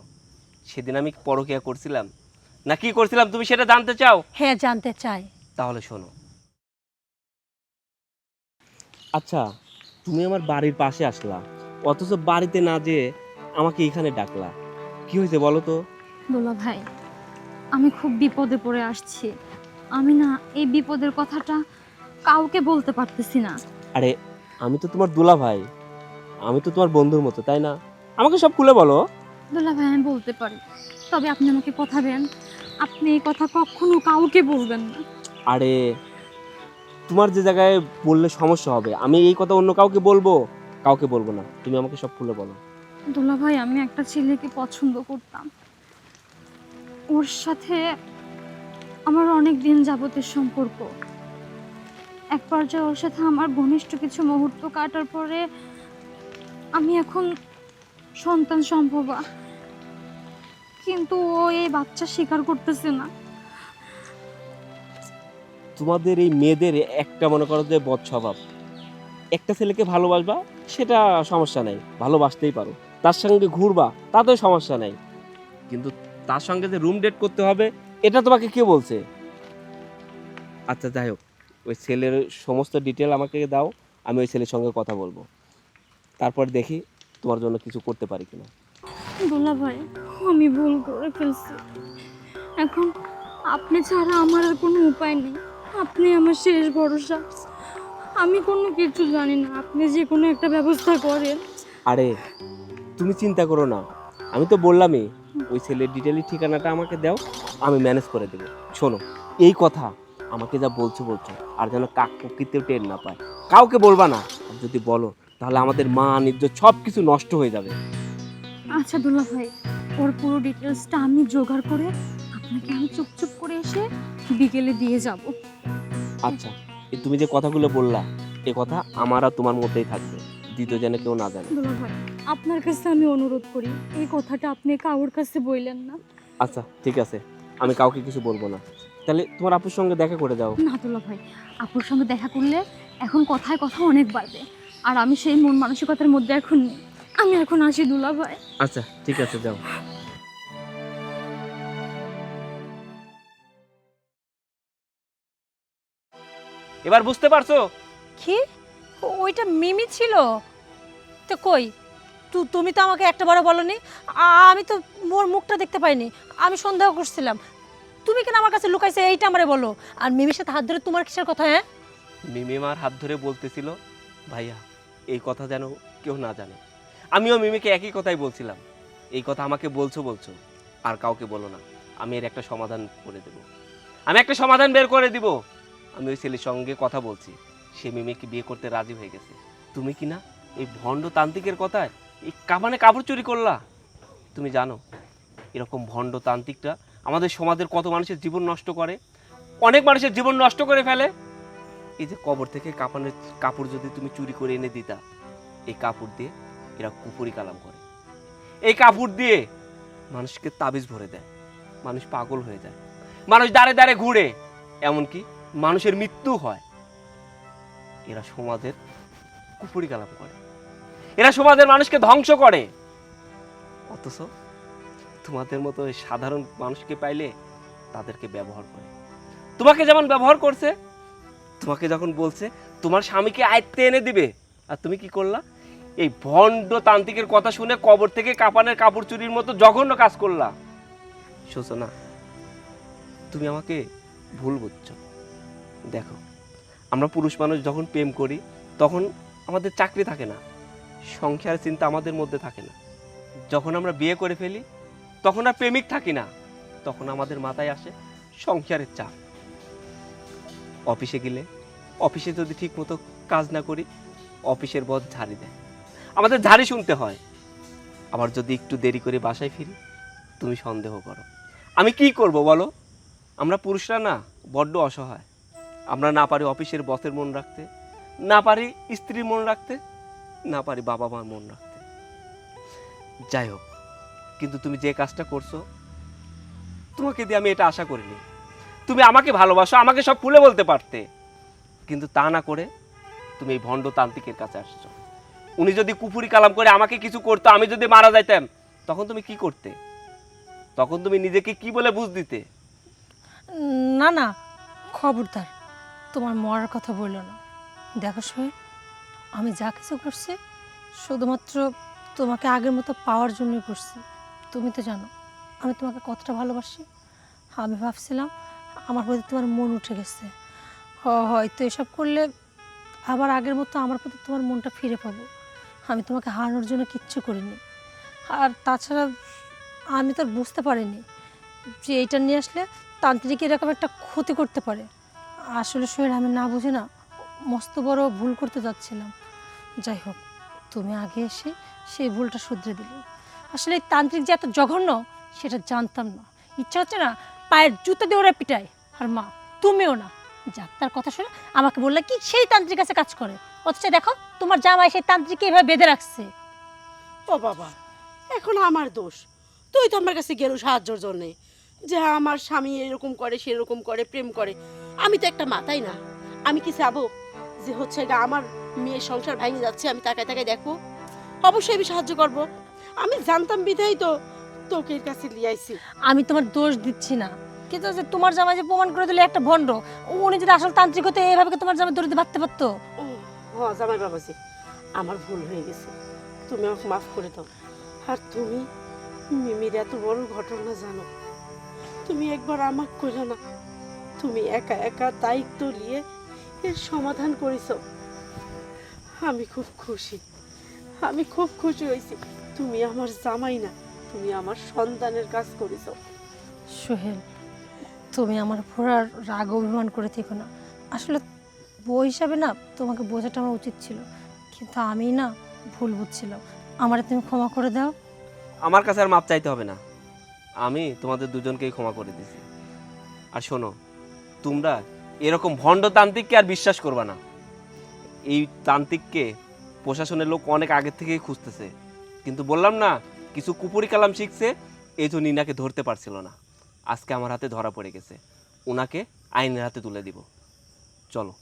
সেদিন আমি পরকিয়া করছিলাম না কি করছিলাম তুমি সেটা জানতে চাও? হ্যাঁ, জানতে চাই। তাহলে শোনো। আচ্ছা, তুমি আমার বাড়ির পাশে আসলা, অথচ বাড়িতে না যেয়ে আমাকে এখানে ডাকলা। কি হয়েছে বলো তো? দোলা ভাই, আমি খুব বিপদে পড়ে আসছি। আমি না এই বিপদের কথাটা কাউকে বলতে পারতেছি না। আরে আমি তো তোমার দুলা ভাই, আমি তো তোমার বন্ধুর মতো, তাই না? আমাকে সব খুলে বলো। দোলা ভাই, আমি বলতে পারি, তবে আপনি আমাকে কথা দেন, আপনি এই কথা কখনো কাউকে বলবেন না। আরে তোমার যে জায়গায় বললে সমস্যা হবে, আমি এই কথা অন্য কাউকে বলবো? কাউকে বলবো না, তুমি আমাকে সব খুলে বলো। দোলা ভাই, আমি একটা ছেলেকে পছন্দ করতাম। ওর সাথে আমার অনেক দিন যাবতের সম্পর্ক। এক পর্যায়ে ওর সাথে আমার ঘনিষ্ঠ কিছু মুহূর্ত কাটার পরে আমি এখন সন্তান সম্ভবা, কিন্তু ও এই বাচ্চা স্বীকার করতেছে না। তোমাদের এই মেয়েদের একটা মনে করো যে বদ স্বভাব। একটা ছেলেকে ভালোবাসবা সেটা সমস্যা নাই, ভালোবাসতেই পারো। তার সঙ্গে ঘুরবা তাতেও সমস্যা নাই, কিন্তু তার সঙ্গে যে রুম ডেট করতে হবে এটা তোমাকে কে বলছে? আচ্ছা যাই হোক, ওই ছেলের সমস্ত ডিটেল আমাকে দাও, আমি ওই ছেলের সঙ্গে কথা বলবো, তারপর দেখি তোমার জন্য কিছু করতে পারি কিনা। দোলা ভাই, আমি ভুল করে ফেলছি। এখন আপনি ছাড়া আমার আর কোনো উপায় নেই। আপনি আমার শেষ ভরসা। আমি কোনো কিছু জানি না, আপনি যে কোনো একটা ব্যবস্থা করেন। আরে তুমি চিন্তা করো না, আমি তো বললামই ওই ছেলের ডিটেলি ঠিকানাটা আমাকে দাও, আমি ম্যানেজ করে দেবো। শোনো, এই কথা আমাকে যা বলছো বলছো, আর যেন কাক প্রকৃতিও টের না পায়, কাউকে বলবা না। আর যদি বলো তাহলে আমাদের মান ইজ্জত সব কিছু নষ্ট হয়ে যাবে। আচ্ছা দোলা ভাই, ওর পুরো ডিটেলসটা আমি জোগাড় করে আপনাকে আমি চুপ করে এসে বিকেলে দিয়ে যাব। আচ্ছা, এই তুমি যে কথাগুলো বললা এই কথা আমার আর তোমার মধ্যেই থাকবে, দ্বিতীয় যেন কেউ না জানে। দোলা ভাই, আপনার কাছে আমি অনুরোধ করি, এই কথাটা আপনি কাউর কাছে বললেন না। আচ্ছা ঠিক আছে, আমি কাউকে কিছু বলবো না। তাহলে তোমার আপুর সঙ্গে দেখা করে যাও। না দোলা ভাই, আপুর সঙ্গে দেখা করলে এখন কথায় কথা অনেক বাড়বে, আর আমি সেই মন মানসিকতার মধ্যে এখন নেই। আমি এখন আসি দোলা ভাই। আচ্ছা ঠিক আছে, যাও। এবার বুঝতে পারছো? কি? ওইটা মিমি ছিল? তো কই, তুমি তো আমাকে একটা বারো বলনি। আমি তো মোর মুখটা দেখতে পাইনি, আমি সন্দেহ করছিলাম। তুমি কেন আমার কাছে লুকাইছে এইটা আমারে বলো। আর মিমির সাথে হাত ধরে তোমার কিসের কথা? হ্যাঁ, মিমিমার হাত ধরে বলতেছিল ভাইয়া এই কথা যেন কেউ না জানে। আমিও মিমিকে একই কথাই বলছিলাম, এই কথা আমাকে বলছো আর কাউকে বলো না, আমি এর একটা সমাধান করে দেব, আমি একটা সমাধান বের করে দিব। আমি ওই ছেলের সঙ্গে কথা বলছি, সে মিমিকে বিয়ে করতে রাজি হয়ে গেছে। তুমি কি না এই ভণ্ড তান্ত্রিকের কথায় এই কাফনে কাপড় চুরি করলা? তুমি জানো এরকম ভণ্ড তান্ত্রিকটা আমাদের সমাজের কত মানুষের জীবন নষ্ট করে, অনেক মানুষের জীবন নষ্ট করে ফেলে। এই যে কবর থেকে কাফনের কাপড় যদি তুমি চুরি করে এনে দিতা, এই কাপড় দিয়ে এরা কুফরি কালাম করে, এই কাপড় দিয়ে মানুষকে তাবিজ ভরে দেয়, মানুষ পাগল হয়ে যায়, মানুষ দাঁড়ে দাঁড়ে ঘুরে, এমনকি মানুষের মৃত্যু হয়। এরা সমাজের কুফরি কালাম করে, এরা সমাজের মানুষকে ধ্বংস করে। অথচ তোমাদের মতো এই সাধারণ মানুষকে পাইলে তাদেরকে ব্যবহার করে। তোমাকে যেমন ব্যবহার করছে, তোমাকে যখন বলছে তোমার স্বামীকে আয়ত্তে এনে দিবে, আর তুমি কি করলা? এই ভণ্ড তান্ত্রিকের কথা শুনে কবর থেকে কাপানের কাপড় চুরির মতো জঘন্য কাজ করলা। সূচনা, তুমি আমাকে ভুল বুঝছো। দেখো, আমরা পুরুষ মানুষ যখন প্রেম করি তখন আমাদের চাকরি থাকে না, সংসার চিন্তা আমাদের মধ্যে থাকে না। যখন আমরা বিয়ে করে ফেলি তখন আর প্রেমিক থাকি না, তখন আমাদের মাথায় আসে সংসারের চাপ। অফিসে গেলে অফিসে যদি ঠিক মতো কাজ না করি, অফিসের বস ঝাড়ি দেয়, আমাদের ঝাড়ি শুনতে হয়। আবার যদি একটু দেরি করে বাসায় ফিরি, তুমি সন্দেহ করো। আমি কি করব বলো? আমরা পুরুষরা না বড্ড অসহায়। আমরা না পারি অফিসের বসের মন রাখতে, না পারি স্ত্রীর মন রাখতে, না পারি বাবা মার মন রাখতে। যাই হোক, কিন্তু তুমি যে কাজটা করছো, তোমাকে দিয়ে আমি এটা আশা করিনি। তুমি আমাকে ভালোবাসো, আমাকে সব খুলে বলতে পারতে, কিন্তু তা না করে তুমি এই ভণ্ড তান্ত্রিকের কাছে আসছো। উনি যদি কুফুরি কালাম করে আমাকে কিছু করতো, আমি যদি মারা যাইতাম, তখন তুমি কি করতে? তখন তুমি নিজেকে কি বলে বুঝ দিতে? না না, খবরদার তোমার মরার কথা বললো না। দেখো সোহেল, আমি যা কিছু করছি শুধুমাত্র তোমাকে আগের মতো পাওয়ার জন্যই করছি। তুমি তো জানো আমি তোমাকে কতটা ভালোবাসি। আমি ভাবছিলাম আমার প্রতি তোমার মন উঠে গেছে, হয়তো এসব করলে আবার আগের মতো আমার প্রতি তোমার মনটা ফিরে পাবো। আমি তোমাকে হারানোর জন্য কিচ্ছু করিনি। আর তাছাড়া আমি তো আর বুঝতে পারিনি যে এইটা নিয়ে আসলে তান্ত্রিক এরকম একটা ক্ষতি করতে পারে। আসলে সোহেল, আমি না বুঝে না মস্ত বড় ভুল করতে যাচ্ছিলাম। যাই হোক, তুমি আগে এসে সেই ভুলটা শুধরে দিলে। আসলে এই তান্ত্রিক যে এত জঘন্য সেটা জানতাম না। ইচ্ছা হচ্ছে না পায়ের জুতো দিয়ে ওরা পিটায়। আর মা, তুমিও না, যাত্রার কথা শুনে আমাকে বললে কি সেই তান্ত্রিক কাছে কাজ করে, অথচ দেখো তোমার জামাই সেই তান্ত্রিককে এভাবে বেঁধে রাখছে। ও বাবা, এখন আমার দোষ? তুই তো আমার কাছে গেল সাহায্যের জন্যে, যে আমার স্বামী এরকম করে সেরকম করে প্রেম করে। আমি তো একটা মাতাই না, আমি কি চাবো যে হচ্ছে আমার মেয়ের সংসার ভেঙে যাচ্ছে আমি তাকায় তাকায় দেখো? অবশ্যই আমি সাহায্য করব। আমি জানতাম বিধাই তো তোকে এর কাছে নিয়ে আইছি। আমি তোমার দোষ দিচ্ছি না, কিন্তু যে তোমার জামাই যে প্রমাণ করে দিলে একটা ভণ্ড, উনি যদি আসল তান্ত্রিক হতো এইভাবে কি তোমার জামাই দৌড়িতে বাঁধতে পারতো? ও হ্যাঁ, জামাই বাবাজি, আমার ভুল হয়ে গেছে, তুমি আমাকে মাফ করে দাও। আর তুমি মিমির এত বড় ঘটনা জানো, তুমি একবার আমাকে কইলে না, তুমি একা একা দায়িত্ব নিয়ে এর সমাধান করেছো। আমি খুব খুশি, আমি খুব খুশি হয়েছি। তুমি আমার জামাই না, তুমি আমার সন্তানের কাজ করেছো। সোহেল, তুমি আমার উপর আর রাগ অভিমান করে থেকো না। আসলে বউ হিসাবে না তোমাকে বোঝাটা আমার উচিত ছিল, কিন্তু আমি না ভুল বুঝছিলাম। আমারে তুমি ক্ষমা করে দাও। আমার কাছে আর মাপ চাইতে হবে না, আমি তোমাদের দুজনকেই ক্ষমা করে দিয়েছি। আর শোনো, তোমরা এরকম ভণ্ড তান্ত্রিককে আর বিশ্বাস করবা না। এই তান্ত্রিককে প্রশাসনের লোক অনেক আগে থেকেই খুঁজতেছে, কিন্তু বললাম না কিছু কুপুরি কালাম শিখছে, এই জন্য নিনাকে ধরতে পারছিল না। আজকে আমার হাতে ধরা পড়ে গেছে, ওনাকে আইনের হাতে তুলে দিব। চলো।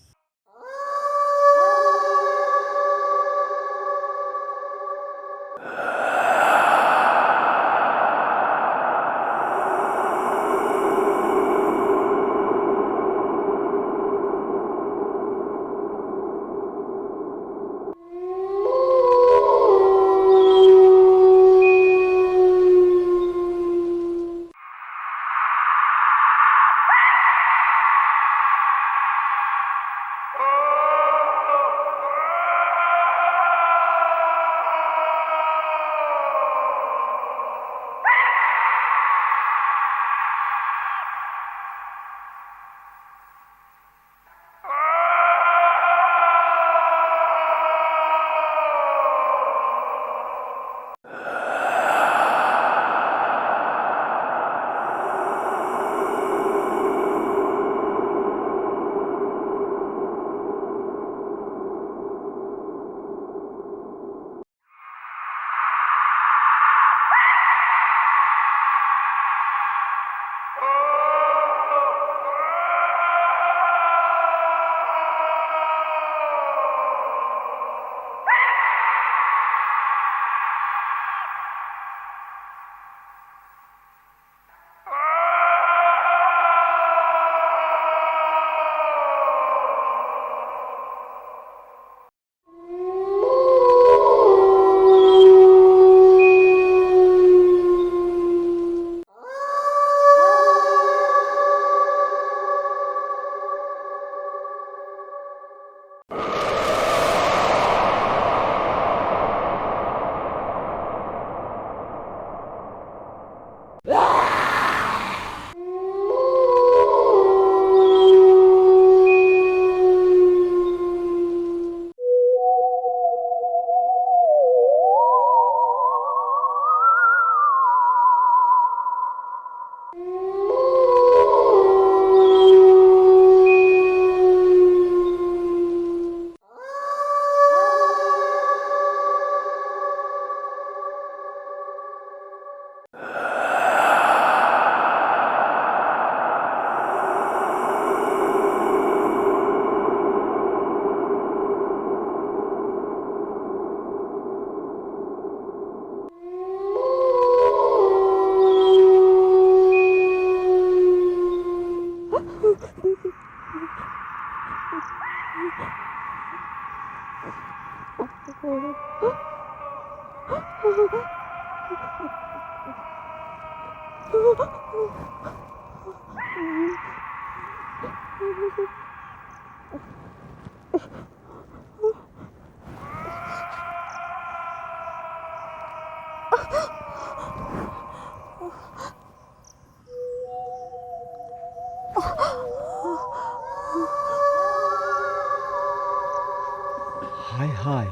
হায় হায়,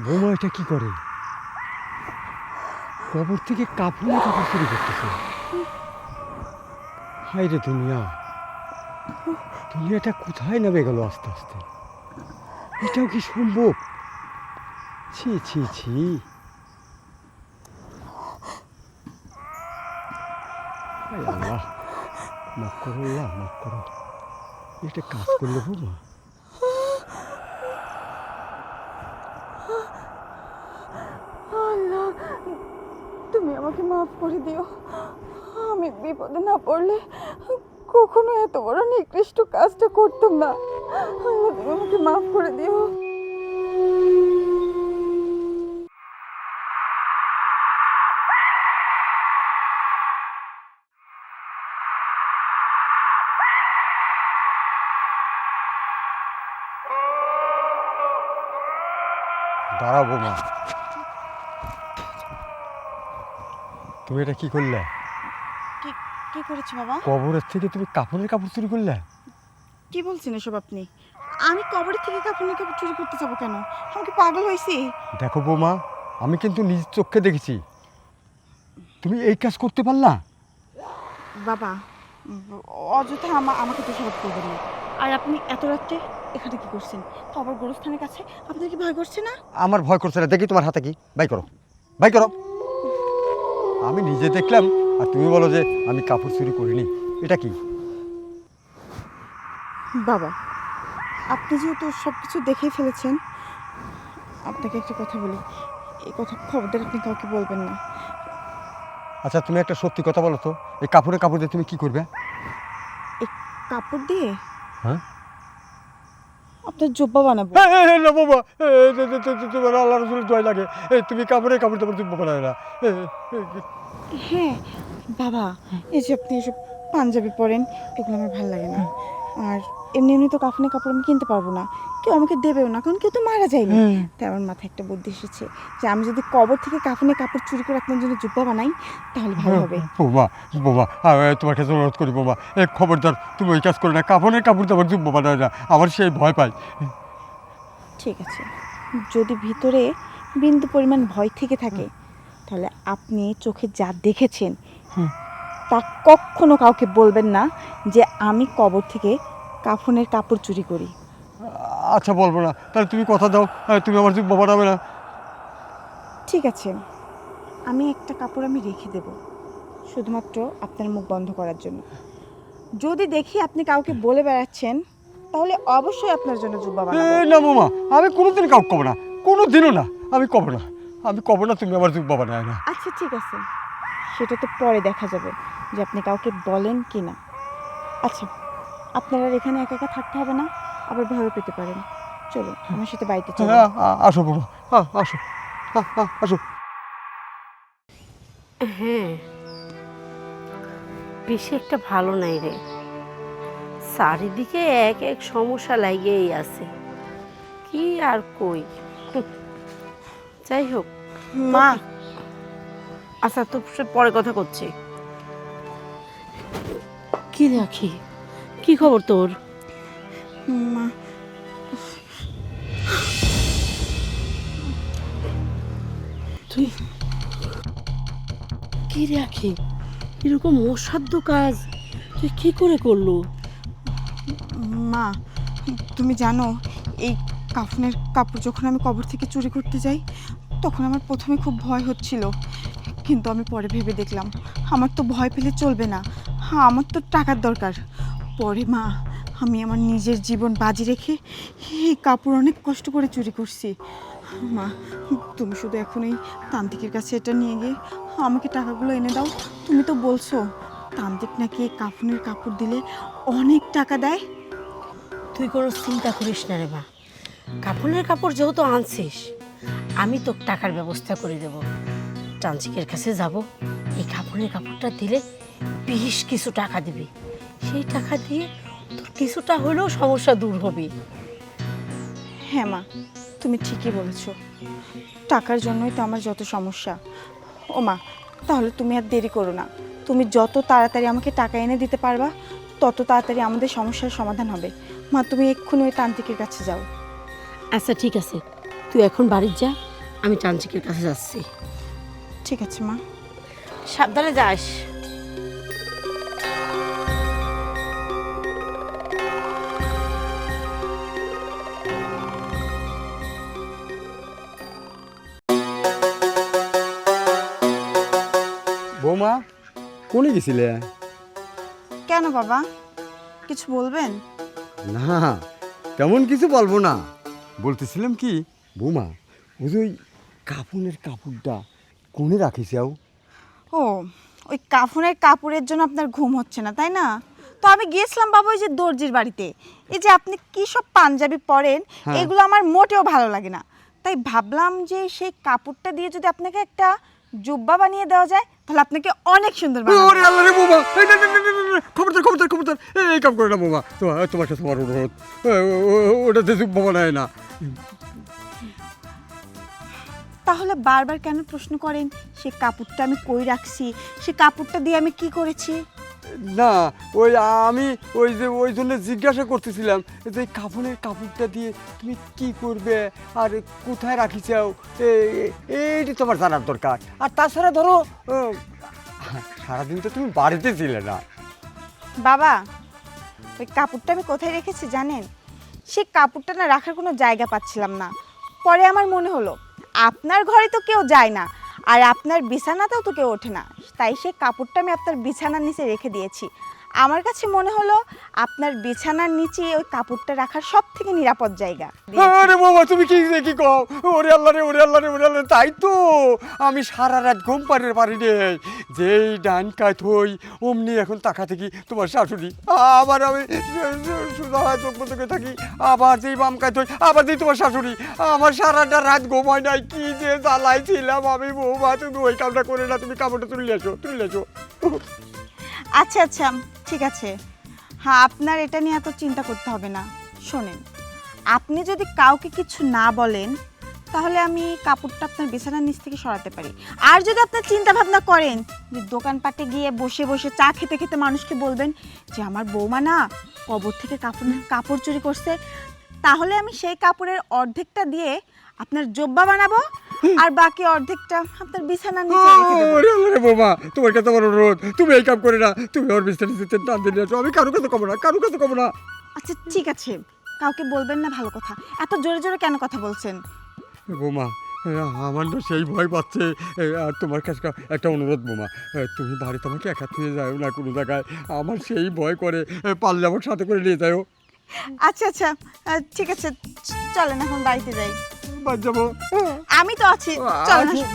বৌমা এটা কি করে? কবর থেকে কাপড় কাপড় চুরি করতেছে। হায় রে দুনিয়া, দুনিয়াটা কোথায় নেমে গেল আস্তে আস্তে। এটাও কি সম্ভব? ছি ছি ছি। হায় আল্লাহ, মাফ করো আল্লাহ, মাফ করো। এটা কাজ করলে বৌমা? আল্লাহ, তুমি আমাকে মাফ করে দিও। আমি বিপদে না পড়লে কখনো এত বড় নিকৃষ্ট কাজটা করতাম না। আল্লাহ, তুমি আমাকে মাফ করে দিও। দাঁড়াও বৌমা, তুমি এটা কি করলে? কি করেছি বাবা? কবরের থেকে তুমি কাপড়ের কাপড় চুরি করলে? কি বলছেন এসব আপনি? আমি কবর থেকে কাপড়ের কাপড় চুরি করতে যাবো কেন? আমি কি পাগল হয়েছি? দেখো বৌমা, আমি কিন্তু নিজ চোখে দেখেছি, তুমি এই কাজ করতে পারলা? বাবা, অযথা আমাকে দোষারোপ করবেন না। আর আপনি এত রাত্রে এখানে কি করছেন? কবর গোরস্থানের কাছে আপনার কি ভয় করছে না? আমার ভয় করছে না। দেখি তোমার হাতে কি, বাই করো, বাই করো। আমি নিজে দেখলাম আর তুমি বলো যে আমি কাপড় চুরি করিনি। এটা কি? বাবা, আপনি যেহেতু সব কিছু দেখেই ফেলেছেন, আপনাকে একটা কথা বলি, এই কথা খবরদার আপনি কাউকে বলবেন না। আচ্ছা তুমি একটা সত্যি কথা বলো তো, এই কাপড়ে কাপড় দিয়ে তুমি কি করবে? এই কাপড় দিয়ে হ্যাঁ, আপনার জুব্বা বানাবো। না বাবা, তোমার আল্লাহ রসুলের দোয়াই লাগে, তুমি কাপড়ে কাপড় তোমার জুব্বা বানায় না। হ্যাঁ বাবা, এই যে আপনি এসব পাঞ্জাবি পরেন, এগুলো আমার ভালো লাগে না। আর এমনি এমনি তো কাফনের কাপড় আমি কিনতে পারবো না, কেউ আমাকে দেবেও না, কারণ কেউ তো মারা যায়নি। তাই আমার মাথায় একটা বুদ্ধি এসেছে যে আমি যদি কবর থেকে কাফনের কাপড় চুরি করে আপনার জন্য জুব্বা বানাই, তাহলে ভালো হবে। বোমা বোমা, তোমার কাছে অনুরোধ করি বোমা, খবরদার তুমি ওই কাজ করো না। কাপড়ের কাপড় তোমার জুব্বা বানায় না, আমার সেই ভয় পাই। ঠিক আছে, যদি ভিতরে বিন্দু পরিমাণ ভয় থেকে থাকে, তাহলে আপনি চোখে যা দেখেছেন তা কখনো কাউকে বলবেন না যে আমি কবর থেকে কাফনের কাপড় চুরি করি। আচ্ছা বলবো না, তাহলে তুমি কথা দাও, তুমি আমার জুব্বা বানাবে না। ঠিক আছে, আমি একটা কাপড় আমি রেখে দেব, শুধুমাত্র আপনার মুখ বন্ধ করার জন্য। যদি দেখি আপনি কাউকে বলে বেড়াচ্ছেন, তাহলে অবশ্যই আপনার জন্য জুব্বা বানাবো। না বোমা, আমি কোনোদিন কাউকে কব না, কোনোদিনও না। আমি কব না, আমি কব না, তুমি আমার জুব্বা বানায় না। আচ্ছা ঠিক আছে, সেটা তো পরে দেখা যাবে যে আপনি কাউকে বলেন কি না। আচ্ছা, আপনারা আর এখানে একা একা থাকতে হবে না, আবার ভয় পেতে পারেন। চলো আমার সাথে বাড়িতে চলো। আসো বোমা, আসো, আসো। হ্যাঁ, বেশি একটা ভালো নাই রে, চারিদিকে এক এক সমস্যা লাগেই আছে, কি আর কই। যাই হোক মা, আচ্ছা তো পরে কথা করছি। কি রাখি, কি খবর তোর? মা, তুই কি রাখি, এরকম অসাধ্য কাজ তুই কি করে করলো? মা, তুমি জানো এই কাফনের কাপড় যখন আমি কবর থেকে চুরি করতে যাই, তখন আমার প্রথমে খুব ভয় হচ্ছিল, কিন্তু আমি পরে ভেবে দেখলাম আমার তো ভয় পেলে চলবে না, হ্যাঁ আমার তো টাকার দরকার। পরে মা, আমি আমার নিজের জীবন বাজি রেখে এই কাপড় অনেক কষ্ট করে চুরি করছি। মা, তুমি শুধু এখন এই তান্ত্রিকের কাছে এটা নিয়ে গিয়ে আমাকে টাকাগুলো এনে দাও। তুমি তো বলছো তান্ত্রিক নাকি এই কাফনের কাপড় দিলে অনেক টাকা দেয়। তুই কোনো চিন্তা করিস না রে মা, কাফনের কাপড় যেহেতু আনছিস, আমি তোর টাকার ব্যবস্থা করে দেব। চাঞ্চিকের কাছে যাব, এই কাফনের কাপড়টা দিলে বেশ কিছু টাকা দিবি। সেই টাকা দিয়ে তোর কিছুটা হলেও সমস্যা দূর হবে। হ্যাঁ মা, তুমি ঠিকই বলেছো, টাকার জন্যই তো আমার যত সমস্যা। ও মা, তাহলে তুমি আর দেরি করো না, তুমি যত তাড়াতাড়ি আমাকে টাকা এনে দিতে পারবা তত তাড়াতাড়ি আমাদের সমস্যার সমাধান হবে। মা, তুমি এক্ষুনি ওই তান্ত্রিকের কাছে যাও। আচ্ছা ঠিক আছে, তুই এখন বাড়ি যা, আমি চাঞ্চিকের কাছে যাচ্ছি। ঠিক আছে মা। সাবধানে যাস। বৌমা, কোনে গেছিলে? কেন বাবা, কিছু বলবেন? না, তেমন কিছু বলবো না। বলতেছিলাম কি বৌমা, ওই যে ওই কাফনের কাপড়টা কোনে রাখিস? ও, ওই কাফনের কাপড়ের জন্য আপনার ঘুম হচ্ছে না তাই না? তো আমি গিয়েছিলাম বাবা ওই যে দর্জির বাড়িতে। এই যে আপনি কি সব পাঞ্জাবি পরেন, হ্যাঁ। এগুলো আমার মোটেও ভালো লাগে না। তাই ভাবলাম যে সেই কাপড়টা দিয়ে যদি আপনাকে একটা জুব্বা বানিয়ে দেওয়া যায় তাহলে আপনাকে অনেক সুন্দর মানাবে। ওরে আল্লাহ রে বৌমা, এই না, না, না, না, না, না, খবরদার খবরদার খবরদার, এই কাম করে না বৌমা, তোমার সাথে আমার অনুরোধ, ওটাতে বাবা নেয় না। তাহলে বারবার কেন প্রশ্ন করেন সে কাপড়টা আমি কই রাখছি, সে কাপড়টা দিয়ে আমি কি করেছি? না, ওই আমি ওই জন্য জিজ্ঞাসা করতেছিলাম যে এই কাফনের কাপড়টা দিয়ে তুমি কি করবে আর কোথায় রাখি চাও, এইটি তোমার জানার দরকার। আর তাছাড়া ধরো সারাদিন তো তুমি বাড়িতে ছিলে না। বাবা, ওই কাপড়টা আমি কোথায় রেখেছি জানেন? সে কাপড়টা না রাখার কোনো জায়গা পাচ্ছিলাম না। পরে আমার মনে হলো আপনার ঘরে তো কেউ যায় না আর আপনার বিছানাতেও তো কেউ ওঠে না, তাই সে কাপড়টা আমি আপনার বিছানার নিচে রেখে দিয়েছি। আমার কাছে মনে হলো আপনার বিছানার নিচে ওই কাপড়টা রাখার সব থেকে নিরাপদ জায়গা। আরে বাবা, তুমি কি কি কও? ওরে আল্লাহ রে, ওরে আল্লাহ রে, ওরে আল্লাহ, তাই তো আমি সারা রাত ঘুম পারি নেই। যেই ডান কাত হই অমনি এখন তাকা থেকে তোমার শাশুড়ি, আবার আমি সোজা হয়ে চোখ বন্ধ করে থাকি, আবার যেই বাম কাত হই আবার যেই তোমার শাশুড়ি। আমার সারাটা রাত ঘুমায় নাই, কি যে জ্বালাইছিলাম আমি। বৌমা, তুমি ওই কামটা করে না, তুমি কাপড়টা তুলে এসো, তুলে এসো। আচ্ছা আচ্ছা, ঠিক আছে। হ্যাঁ, আপনার এটা নিয়ে এত চিন্তা করতে হবে না। শোনেন, আপনি যদি কাউকে কিছু না বলেন তাহলে আমি কাপড়টা আপনার বিছানার নিচ থেকে সরাতে পারি। আর যদি আপনার চিন্তা ভাবনা করেন যে দোকানপাটে গিয়ে বসে বসে চা খেতে খেতে মানুষকে বলবেন যে আমার বৌমা না কবর থেকে কাপড় চুরি করছে, তাহলে আমি সেই কাপড়ের অর্ধেকটা দিয়ে আপনার জব্বা বানাবো আর বাকি অর্ধেকটা আপনার বিছানার নিচে রেখে দেবো। ওরে আল্লাহ রে বৌমা, তোমার কাছে আমার অনুরোধ, তুমি এই কাম করে না, তুমি ওর বিছানা নিচে টান দিয়ে আসো। আমি কারো কাছে কমো না, কারো কাছে কমো না। আচ্ছা ঠিক আছে, কাউকে বলবেন না, ভালো কথা। এত জোরে জোরে কেন কথা বলছেন? বৌমা, আমার না সেই ভয় পাচ্ছে। আর তোমার কাছে একটা অনুরোধ বৌমা, তুমি বাড়িতে আমাকে একা থুয়ে যাও না কোনো জায়গায়, আমার সেই ভয় করে। পারলে আমার সাথে করে নিয়ে যাও। আচ্ছা আচ্ছা, ঠিক আছে, চলেন এখন বাড়িতে যাই। বাদ যাবো। আমি তো আছি, চলেন আসুন।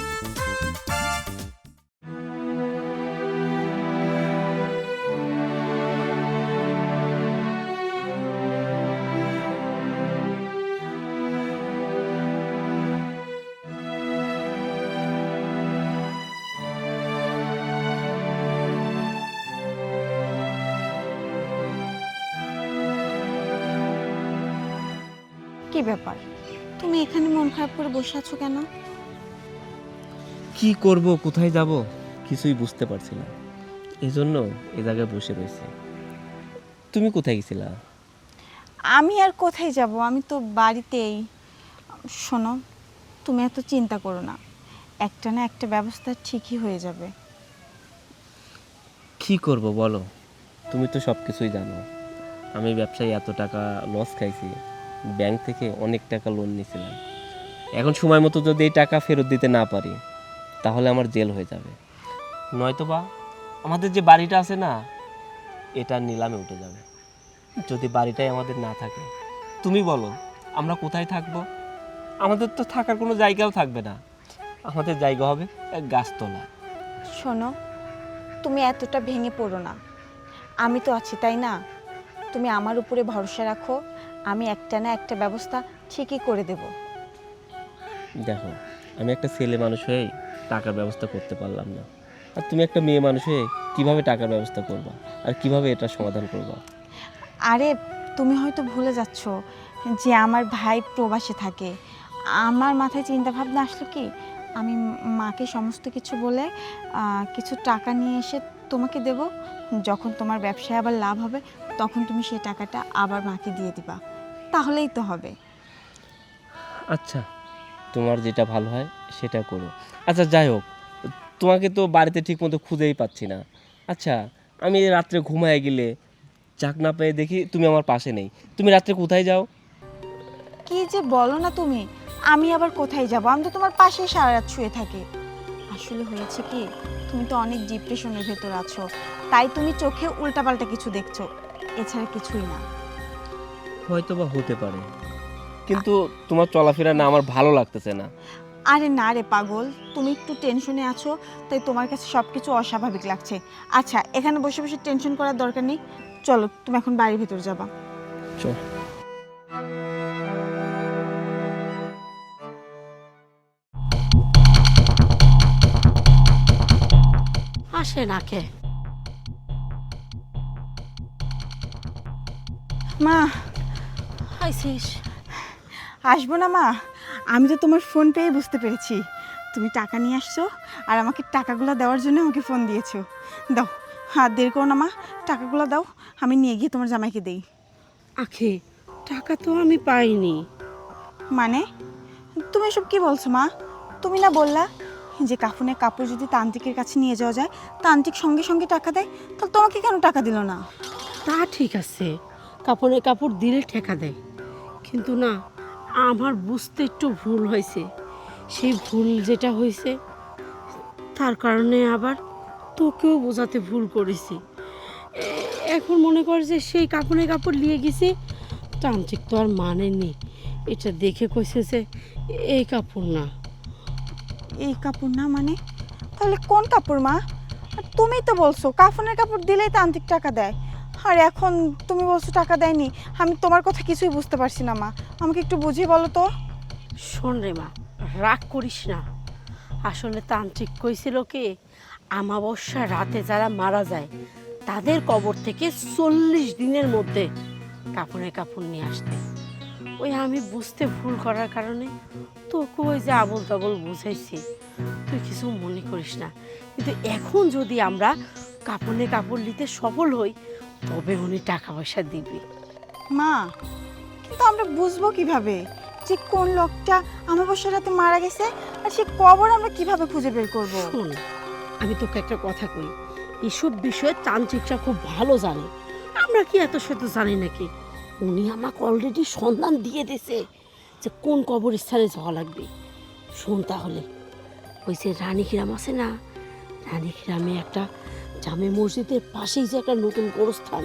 কি ব্যাপার, তুমি এখানে মন খারাপ করে বসে আছো কেন? কি করব, কোথায় যাব কিছুই বুঝতে পারছি না, এই জন্য এই জায়গায় বসে রয়েছি। তুমি কোথায় গেছিলা? আমি আর কোথায় যাব, আমি তো বাড়িতেই। শোনো, তুমি এত চিন্তা করো না, একটা না একটা ব্যবস্থা ঠিকই হয়ে যাবে। কি করব বলো, তুমি তো সব কিছুই জানো। আমি ব্যবসায় এত টাকা লস খাইছি, ব্যাংক থেকে অনেক টাকা লোন নিয়েছিলাম। এখন সময় মতো যদি এই টাকা ফেরত দিতে না পারি তাহলে আমার জেল হয়ে যাবে, নয়তোবা আমাদের যে বাড়িটা আছে না, এটা নিলামে উঠে যাবে। যদি বাড়িটাই আমাদের না থাকে, তুমি বলো আমরা কোথায় থাকবো? আমাদের তো থাকার কোনো জায়গাও থাকবে না, আমাদের জায়গা হবে এক গাছতলা। শোনো, তুমি এতটা ভেঙে পড়ো না, আমি তো আছি তাই না? তুমি আমার উপরে ভরসা রাখো, আমি একটা না একটা ব্যবস্থা ঠিকই করে দেব। দেখো, আমি একটা ছেলে মানুষ হয়ে টাকার ব্যবস্থা করতে পারলাম না, আর তুমি একটা মেয়ে মানুষ হয়ে কীভাবে টাকার ব্যবস্থা করবা আর কিভাবে এটা সমাধান করবা? আরে তুমি হয়তো ভুলে যাচ্ছ যে আমার ভাই প্রবাসে থাকে। আমার মাথায় চিন্তা ভাবনা আসলো কি, আমি মাকে সমস্ত কিছু বলে কিছু টাকা নিয়ে এসে তোমাকে দেব। যখন তোমার ব্যবসায় আবার লাভ হবে তখন তুমি সেই টাকাটা আবার মাকে দিয়ে দিবা, তাহলেই তো হবে। আচ্ছা, তোমার যেটা ভালো হয় সেটা করো। আচ্ছা যাই হোক, তোমাকে তো বাড়িতে ঠিক মতো খুঁজেই পাচ্ছি না। আচ্ছা, আমি রাত্রে ঘুমায় গেলে চাক না পেয়ে দেখি তুমি আমার পাশে নেই। তুমি রাত্রে কোথায় যাও? কি যে বলো না তুমি, আমি আবার কোথায় যাব? আমি তো তোমার পাশে সারা রাত শুয়ে থাকি। আসলে হয়েছে কি, তুমি তো অনেক ডিপ্রেশনের ভেতর আছো, তাই তুমি চোখে উল্টাপাল্টা কিছু দেখছো, এছাড়া কিছুই না। হয়তো বা হতে পারে, কিন্তু তোমার চলাফেরা না আমার ভালো লাগতেছে না। আরে না রে পাগল, তুমি একটু টেনশনে আছো তাই তোমার কাছে সব কিছু অস্বাভাবিক লাগছে। আচ্ছা, এখানে বসে বসে টেনশন করার দরকার নেই, চলো তুমি এখন বাড়ির ভেতর যাবা। চল। আসে না কে? মা, আইসিস? আসবো না মা, আমি তো তোমার ফোন পেয়ে বুঝতে পেরেছি তুমি টাকা নিয়ে আসছো, আর আমাকে টাকাগুলো দেওয়ার জন্য আমাকে ফোন দিয়েছো। দাও, হাত দেরি করো না মা, টাকাগুলো দাও, আমি নিয়ে গিয়ে তোমার জামাইকে দেই। আখি, টাকা তো আমি পাইনি। মানে তুমি এসব কি বলছো মা? তুমি না বললা যে কাফনের কাপড় যদি তান্ত্রিকের কাছে নিয়ে যাওয়া যায় তান্ত্রিক সঙ্গে সঙ্গে টাকা দেয়, তাহলে তোমাকে কেন টাকা দিল না? তা ঠিক আছে, কাপড়ে কাপড় দিলে ঠেকা দেয়, কিন্তু না, আমার বুঝতে একটু ভুল হয়েছে। সেই ভুল যেটা হয়েছে তার কারণে আবার তোকেও বোঝাতে ভুল করেছি। এখন মনে কর যে সেই কাপড়ে কাপড় নিয়ে গেছি, তান্ত্রিক তো আর মানেনি। এটা দেখে কইছে যে এই কাপড় না। এই কাপড় না মানে তাহলে কোন কাপড় মা? আর তুমি তো বলছো কাফনের কাপড় দিলেই তান্ত্রিক টাকা দেয়, আর এখন তুমি বলছো টাকা দেয়নি। আমি তোমার কথা কিছুই বুঝতে পারছি না মা, আমাকে একটু বুঝিয়ে বলো তো। শোন রে মা, রাগ করিস না। আসলে তান্ত্রিক কইছিল কি, আমাবস্যা রাতে যারা মারা যায় তাদের কবর থেকে 40 দিনের মধ্যে কাপড়ে কাপড় নিয়ে আসতে। ওই আমি বুঝতে ভুল করার কারণে তোকে ওই যে আবল তাবল বুঝাইছি, তুই কিছু মনে করিস না। কিন্তু এখন যদি আমরা কাপড়ে কাপড় নিতে সফল হই তবে উনি টাকা পয়সা দিবি। মা, কিন্তু আমরা বুঝবো কিভাবে যে কোন লোকটা আমাবস্যা রাতে মারা গেছে, আর সে কবর আমরা কিভাবে খুঁজে বের করব? শোন, আমি তোকে একটা কথা কই, এসব বিষয়ে তান্ত্রিকরা খুব ভালো জানে, আমরা কি এত শত জানি নাকি? উনি আমাকে অলরেডি সন্ধান দিয়ে দিয়েছে যে কোন কবরস্থানে যাওয়া লাগবে। শোন তাহলে, ওই যে রানীগ্রাম আছে না, রানীগ্রামে একটা জামে মসজিদের পাশেই যে একটা নতুন গোরস্থান,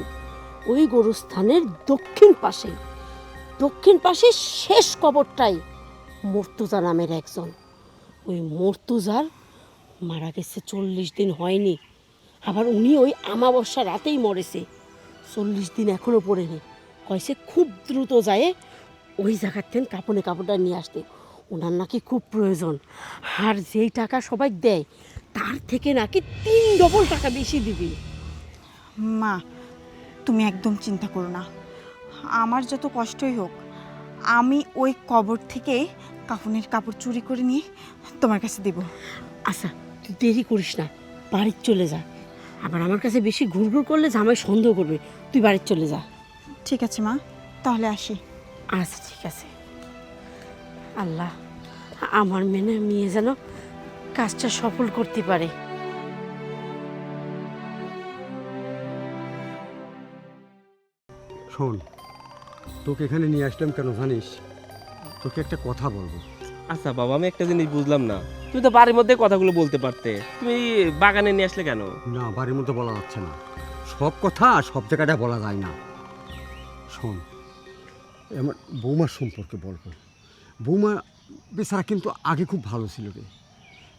ওই গোরস্থানের দক্ষিণ পাশে শেষ কবরটাই মর্তুজা নামের একজন। ওই মর্তুজার মারা গেছে 40 দিন হয়নি, আবার উনি ওই আমাবস্যা রাতেই মরেছে, 40 দিন এখনো পড়েনি। কয়েছে খুব দ্রুত যায় ওই জায়গার থেকে কাপড়টা নিয়ে আসতে, ওনার নাকি খুব প্রয়োজন। আর যেই টাকা সবাই দেয় তার থেকে নাকি 3 ডবল টাকা বেশি দিবি। মা, তুমি একদম চিন্তা করো না, আমার যত কষ্টই হোক আমি ওই কবর থেকে কাফনের কাপড় চুরি করে নিয়ে তোমার কাছে দেব। আচ্ছা, তুই দেরি করিস না, বাড়ির চলে যা। আবার আমার কাছে বেশি ঘুরঘুর করলে জামাই সন্দেহ করবে, তুই বাড়ির চলে যা। ঠিক আছে মা, তাহলে আসি। আচ্ছা ঠিক আছে। আল্লাহ, আমার মেয়ে যেন কাজটা সফল করতে পারে। শোন, তোকে এখানে নিয়ে আসলাম কেন জানিস? তোকে একটা কথা বলবো। আচ্ছা বাবা, আমি একটা জিনিস বুঝলাম না, তুমি তো বাড়ির মধ্যে কথাগুলো বলতে পারতে, তুমি বাগানে নিয়ে আসলে কেন? না, বাড়ির মধ্যে বলা যাচ্ছে না, সব কথা সব জায়গাটা বলা যায় না। শোন, আমার বৌমার সম্পর্কে বলবো। বৌমা বেচারা কিন্তু আগে খুব ভালো ছিল রে,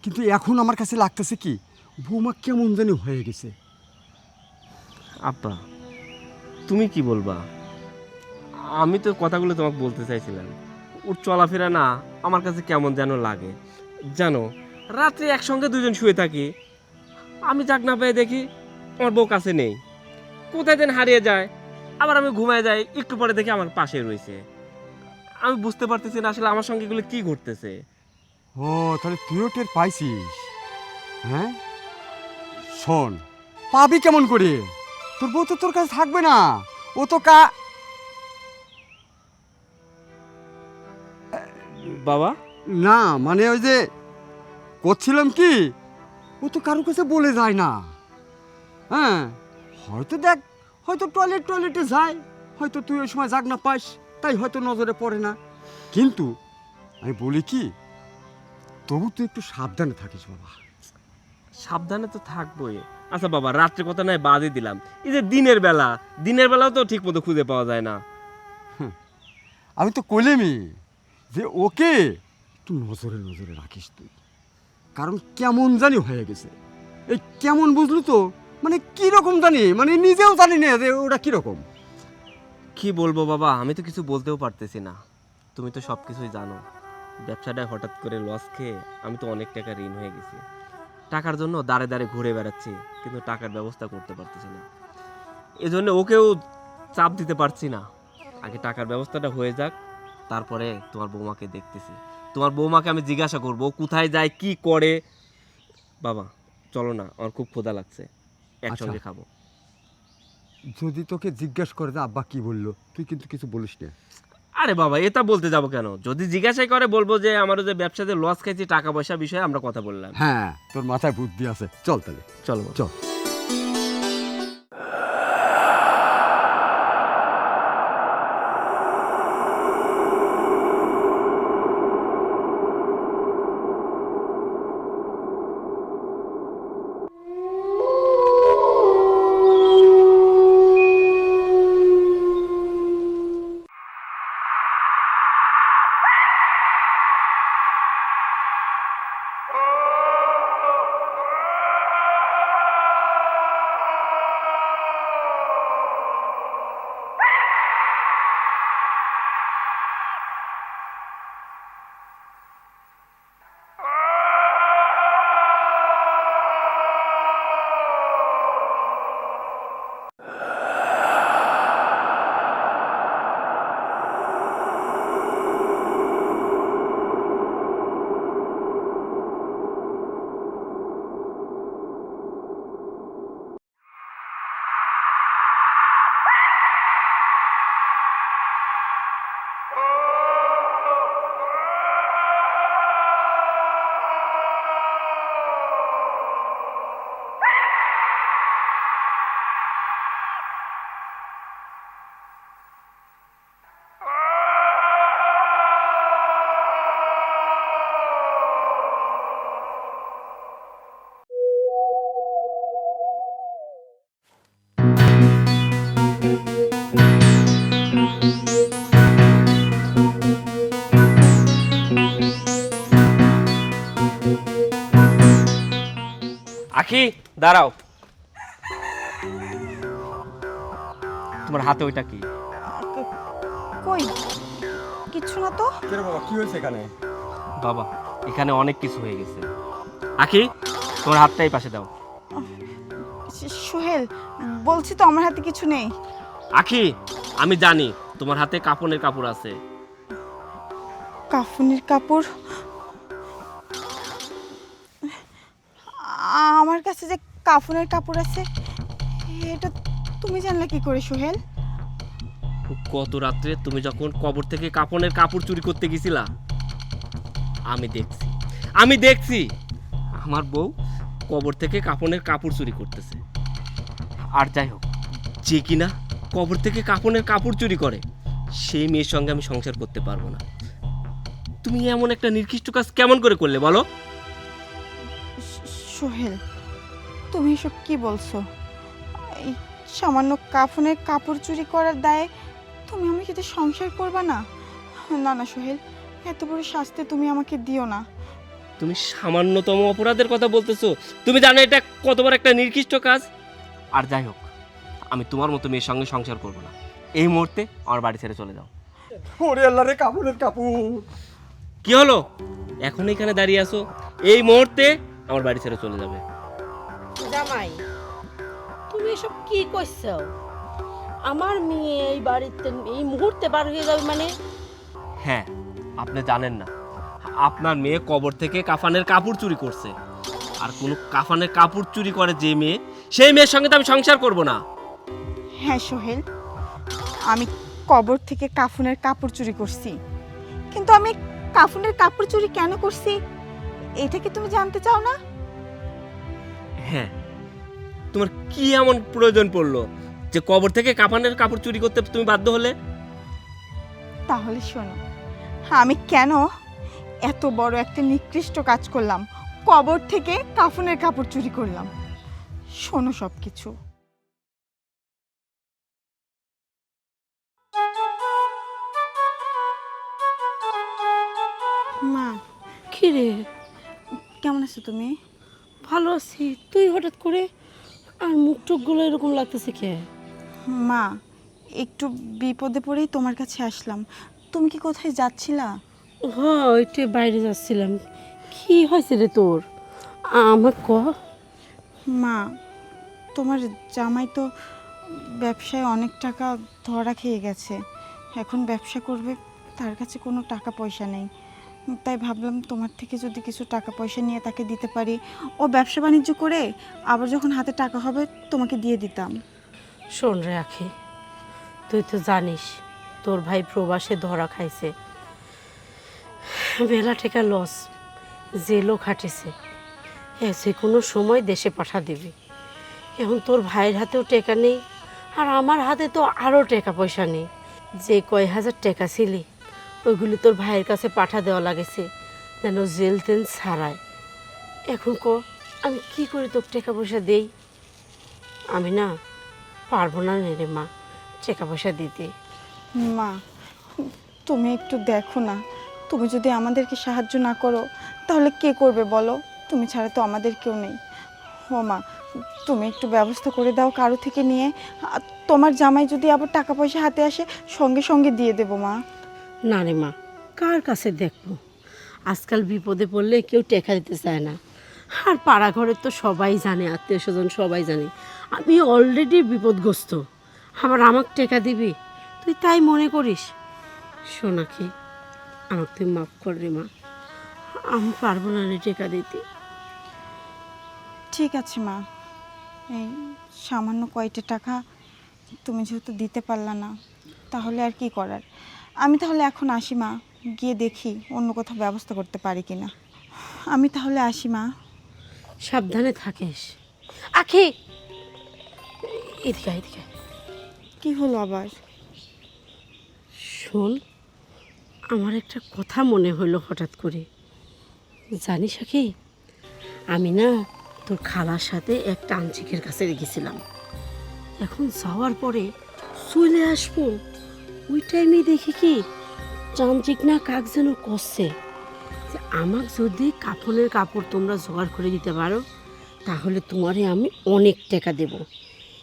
কিন্তু এখন আমার কাছে লাগতেছে কি বৌমা কেমন জানি হয়ে গেছে। আব্বা, তুমি কি বলবা? আমি তো কথাগুলো তোমাকে বলতে চাইছিলাম। ওর চলাফেরা না আমার কাছে কেমন যেন লাগে জানো। রাত্রে একসঙ্গে দুজন শুয়ে থাকি, আমি জাগ না পেয়ে দেখি আমার বউ কাছে নেই, কোথায় যেন হারিয়ে যায়। আবার আমি ঘুমায় যাই, একটু পরে দেখি আমার পাশে রয়েছে। আমি বুঝতে পারতেছি না আসলে আমার সঙ্গে এগুলো কি ঘটতেছে। ও তাহলে তুইও টের পাইছিস? হ্যাঁ শোন, পাবি কেমন করে? তোর বউ তো তোর কাছে থাকবে না, ও তো বাবা না মানে ওই যে করছিলাম কি, ও তো কারোর কাছে বলে যায় না। হ্যাঁ হয়তো দেখ, হয়তো টয়লেটে যায়, হয়তো তুই ওই সময় জাগ না পাস, তাই হয়তো নজরে পড়ে না। কিন্তু আমি বলি কি, তবু তুই একটু সাবধানে থাকিস বাবা। সাবধানে তো থাকবোই। আচ্ছা বাবা, রাত্রে কথা নয় বাদই দিলাম, এই যে দিনের বেলাও তো ঠিক মতো খুঁজে পাওয়া যায় না। আমি তো কইলেমই যে ওকে একটু নজরে রাখিস তুই, কারণ কেমন জানি হয়ে গেছে। এই কেমন বুঝলি তো, মানে কিরকম জানি, মানে নিজেও জানি না যে ওটা কিরকম। কি বলবো বাবা, আমি তো কিছু বলতেও পারতেছি না। তুমি তো সব কিছুই জানো, ব্যবসাটায় হঠাৎ করে লস খেয়ে আমি তো অনেক টাকা ঋণ হয়ে গেছি। টাকার জন্য দাঁড়ে দাঁড়ে ঘুরে বেড়াচ্ছি, কিন্তু টাকার ব্যবস্থা করতে পারতেছি না। এজন্য ওকেও চাপ দিতে পারছি না। আগে টাকার ব্যবস্থাটা হয়ে যাক, তারপরে তোমার বৌমাকে দেখতেছি। তোমার বৌমাকে আমি জিজ্ঞাসা করবো কোথায় যায়, কি করে। বাবা চলো না, আমার খুব ক্ষুধা লাগছে, একসঙ্গে আচ্ছা। খাবো। যদি তোকে জিজ্ঞেস করে যে আব্বা কি বললো, তুই কিন্তু কিছু বলিস না। আরে বাবা, এটা বলতে যাবো কেন? যদি জিজ্ঞাসা করে বলবো যে আমারও যে ব্যবসাতে লস খাইছি, টাকা পয়সা বিষয়ে আমরা কথা বললাম। হ্যাঁ তোর মাথায় বুদ্ধি আছে, চল তাহলে চলো বাবা। চল। আখি দাঁড়াও, তোমার হাতে ওইটা কি? কই কিচ্ছু না তো। বাবা কি হয়েছে এখানে? বাবা এখানে অনেক কিছু হয়ে গেছে। আখি তোমার হাতটা এই পাশে দাও। সোহেল বলছি তো আমার হাতে কিছু নেই। আখি আমি জানি তোমার হাতে কাফনের কাপড় আছে। কাফনের কাপড়? আমার কাছে যে কাফনের কাপড় আছে এটা তুমি জানলে কি করে সোহেল? গত রাত্রে তুমি যখন কবর থেকে কাফনের কাপড় চুরি করতে গেছিলা, আমি দেখছি আমার বউ কবর থেকে কাফনের কাপড় চুরি করতেছে। আর যাই হোক, যে কিনা কবর থেকে কাফনের কাপড় চুরি করে সেই মেয়ের সঙ্গে আমি সংসার করতে পারবো না। তুমি এমন একটা নির্দিষ্ট কাজ কেমন করে করলে বলো? সোহেল তুমি এসব কি বলছো? এই সামান্য কাফনের কাপড় চুরি করার দায়ে তুমি আমার সাথে সংসার করবে না? না না সোহেল, এত বড় শাস্তি তুমি আমাকে দিও না। তুমি সামান্যতম অপরাধের কথা বলতেছো? তুমি জানো এটা কত বড় একটা নির্দিষ্ট কাজ? আর যাই হোক, আমি তোমার মতো মেয়ের সঙ্গে সংসার করবো না। এই মুহূর্তে আমার বাড়ি ছেড়ে চলে যাও। ওরে আল্লাহ রে, কাপড়ের কাপড়। কি হলো এখন এখানে দাঁড়িয়ে আছো? এই মুহূর্তে আমার বাড়ি ছেড়ে চলে যাবে। জামাই, তুমি এসব কি কইছো? আমার মেয়ে এই বাড়িতে এই মুহূর্তে বার হয়ে যাবে মানে? হ্যাঁ, আপনি জানেন না আপনার মেয়ে কবর থেকে কাফানের কাপড় চুরি করছে। আর কোনো কাফানের কাপড় চুরি করে যে মেয়ে, সেই মেয়ের সঙ্গে তো আমি সংসার করব না। হ্যাঁ সোহেল, আমি কবর থেকে কাফনের কাপড় চুরি করছি, কিন্তু আমি কাফনের কাপড় চুরি কেন করছি এটা কি তুমি জানতে চাও না? হ্যাঁ, তোমার কি এমন প্রয়োজন পড়লো যে কবর থেকে কাফানের কাপড় চুরি করতে তুমি বাধ্য হলে? তাহলে শোনো, আমি কেন এত বড় একটা নিকৃষ্ট কাজ করলাম, কবর থেকে কাফনের কাপড় চুরি করলাম। শোনো সব কিছু। মা, কি রে? কেমন আছো তুমি? ভালো আছি। তুই হঠাৎ করে আর মুখ টুকগুলো এরকম লাগতেছে কে? মা, একটু বিপদে পড়েই তোমার কাছে আসলাম। তুমি কি কোথায় যাচ্ছিলা? হ্যাঁ, একটু বাইরে যাচ্ছিলাম। কি হয়েছে রে তোর? আমার ক। মা, তোমার জামাই তো ব্যবসায় অনেক টাকা ধরা খেয়ে গেছে। এখন ব্যবসা করবে, তার কাছে কোনো টাকা পয়সা নেই। তাই ভাবলাম তোমার থেকে যদি কিছু টাকা পয়সা নিয়ে তাকে দিতে পারি, ও ব্যবসা বাণিজ্য করে আবার যখন হাতে টাকা হবে তোমাকে দিয়ে দিতাম। শোন রে আখি, তুই তো জানিস তোর ভাই প্রবাসে ধরা খাইছে। বেলা টেকা লস, জেলও খাটেছে। যে কোনো সময় দেশে পাঠা দিবি। এখন তোর ভাইয়ের হাতেও টেকা নেই, আর আমার হাতে তো আরও টাকা পয়সা নেই। যে কয় হাজার টাকা ছিলি ওইগুলি তোর ভাইয়ের কাছে পাঠা দেওয়া লাগেছে যেন জেল তেল ছাড়ায়। এখন আমি কি করে তোর টাকা পয়সা দেই? আমি না পারবো না রে মা টাকা পয়সা দিতে। মা, তুমি একটু দেখো না, তুমি যদি আমাদেরকে সাহায্য না করো তাহলে কে করবে বলো? তুমি ছাড়া তো আমাদের কেউ নেই। ও মা, তুমি একটু ব্যবস্থা করে দাও কারো থেকে নিয়ে। তোমার জামাই যদি আবার টাকা পয়সা হাতে আসে সঙ্গে সঙ্গে দিয়ে দেবো মা। না রে মা, কার কাছে দেখবো? আজকাল বিপদে পড়লে কেউ টেকা দিতে চায় না। আর পাড়া ঘরের তো সবাই জানে, আত্মীয় স্বজন সবাই জানে আমি অলরেডি বিপদগ্রস্ত। আবার আমাকে টেকা দিবি তুই তাই মনে করিস? শোনাকি, আমাকে তুই মাফ কর রে মা, আমি পারবো না রে টেকা দিতে। ঠিক আছে মা, এই সামান্য কয়টা টাকা তুমি যেহেতু দিতে পারলা না, তাহলে আর কি করার। আমি তাহলে এখন আসি মা, গিয়ে দেখি অন্য কোথাও ব্যবস্থা করতে পারি কিনা। আমি তাহলে আসি মা। সাবধানে থাকিস। আখি, এদিকে আয়, এদিকে আয়। কি হলো আবার? শোন, আমার একটা কথা মনে হলো হঠাৎ করে। জানিস কি, আমি না তোর খালার সাথে এক তান্ত্রিকের কাছে রেখেছিলাম। এখন যাওয়ার পরে চলে আসবো, ওই টাইমে দেখি কি তান্ত্রিক না কাক যেন কষছে যে আমাকে যদি কাফনের কাপড় তোমরা জোগাড় করে দিতে পারো তাহলে তোমারে আমি অনেক টাকা দেব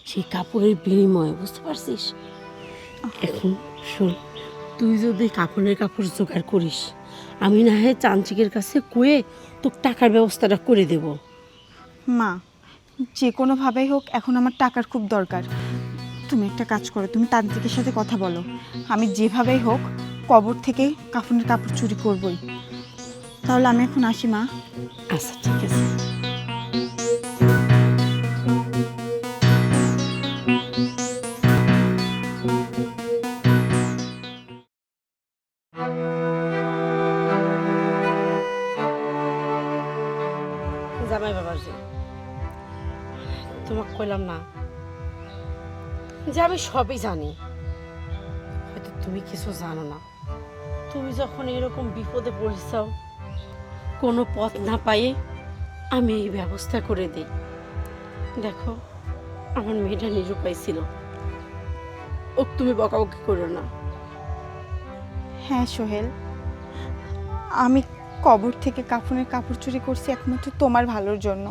সেই কাপড়ের বিনিময়ে, বুঝতে পারছিস? এখন শোন, তুই যদি কাফনের কাপড় জোগাড় করিস আমি না হয় তান্ত্রিকের কাছে কয়ে তোর টাকার ব্যবস্থাটা করে দেব। মা, যে কোনোভাবেই হোক এখন আমার টাকার খুব দরকার। তুমি একটা কাজ করো, তুমি তান্ত্রিকের সাথে কথা বলো। আমি যেভাবেই হোক কবর থেকে কাফনের কাপড় চুরি করবই। তাহলে আমি এখন আসি মা। আচ্ছা, ঠিক আছে। জামাই বাবাজি, তোমাকে কইলাম না যে আমি সবই জানি? হয়তো তুমি কিছু জানো না। তুমি যখন এরকম বিপদে পড়েছাও, কোনো পথ না পাইয়ে আমি এই ব্যবস্থা করে দিই। দেখো, আমার মেয়েটা নিরুপায় ছিল, ও তুমি বকাবকি করো না। হ্যাঁ সোহেল, আমি কবর থেকে কাফনের কাপড় চুরি করছি একমাত্র তোমার ভালোর জন্য।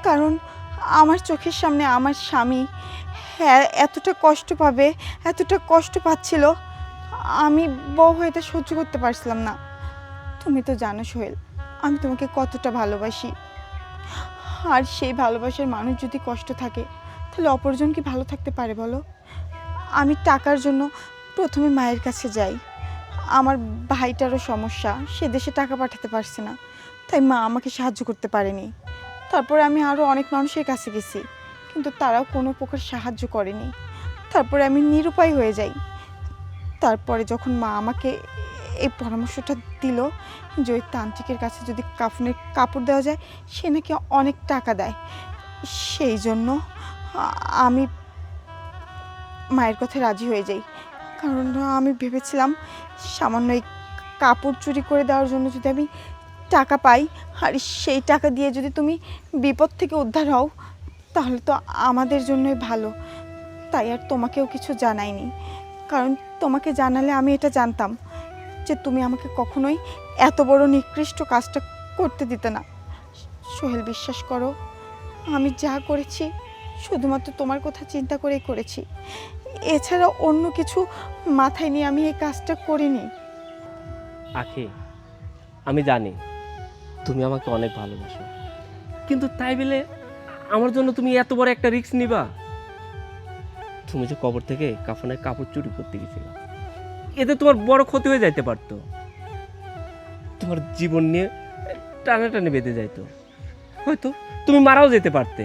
কারণ আমার চোখের সামনে আমার স্বামী হ্যাঁ এতটা কষ্ট পাবে, এতটা কষ্ট পাচ্ছিল, আমি বউ হয়ে এটা সহ্য করতে পারছিলাম না। তুমি তো জানো সোহেল, আমি তোমাকে কতটা ভালোবাসি। আর সেই ভালোবাসার মানুষ যদি কষ্ট থাকে, তাহলে অপরজন কি ভালো থাকতে পারে বলো? আমি টাকার জন্য প্রথমে মায়ের কাছে যাই। আমার ভাইটারও সমস্যা, সে দেশে টাকা পাঠাতে পারছে না, তাই মা আমাকে সাহায্য করতে পারেনি। তারপরে আমি আরও অনেক মানুষের কাছে গেছি, কিন্তু তারাও কোনো প্রকার সাহায্য করেনি। তারপরে আমি নিরুপায় হয়ে যাই। তারপরে যখন মা আমাকে এই পরামর্শটা দিল যে ওই তান্ত্রিকের কাছে যদি কাফনের কাপড় দেওয়া যায়, সে নাকি অনেক টাকা দেয়, সেই জন্য আমি মায়ের কথায় রাজি হয়ে যাই। কারণ আমি ভেবেছিলাম সামান্য এই কাপড় চুরি করে দেওয়ার জন্য যদি আমি টাকা পাই, আর সেই টাকা দিয়ে যদি তুমি বিপদ থেকে উদ্ধার হও, তাহলে তো আমাদের জন্যই ভালো। তাই আর তোমাকেও কিছু জানাইনি, কারণ তোমাকে জানালে আমি এটা জানতাম যে তুমি আমাকে কখনোই এত বড় নিকৃষ্ট কাজটা করতে দিতে না। সোহেল, বিশ্বাস করো, আমি যা করেছি শুধুমাত্র তোমার কথা চিন্তা করেই করেছি। এছাড়া অন্য কিছু মাথায় নিয়ে আমি এই কাজটা করিনি। আখি, আমি জানি তুমি আমাকে অনেক ভালোবাসো, কিন্তু তাই বলে আমার জন্য তুমি এত বড় একটা রিস্ক নিবা? তুমি যে কবর থেকে কাফনের কাপড় চুরি করতে গেছিলে, এতে তোমার বড় ক্ষতি হয়ে যাইতে পারতো। তোমার জীবন নিয়ে টানাটানি বেঁধে যাইতো, হয়তো তুমি মারাও যেতে পারতে।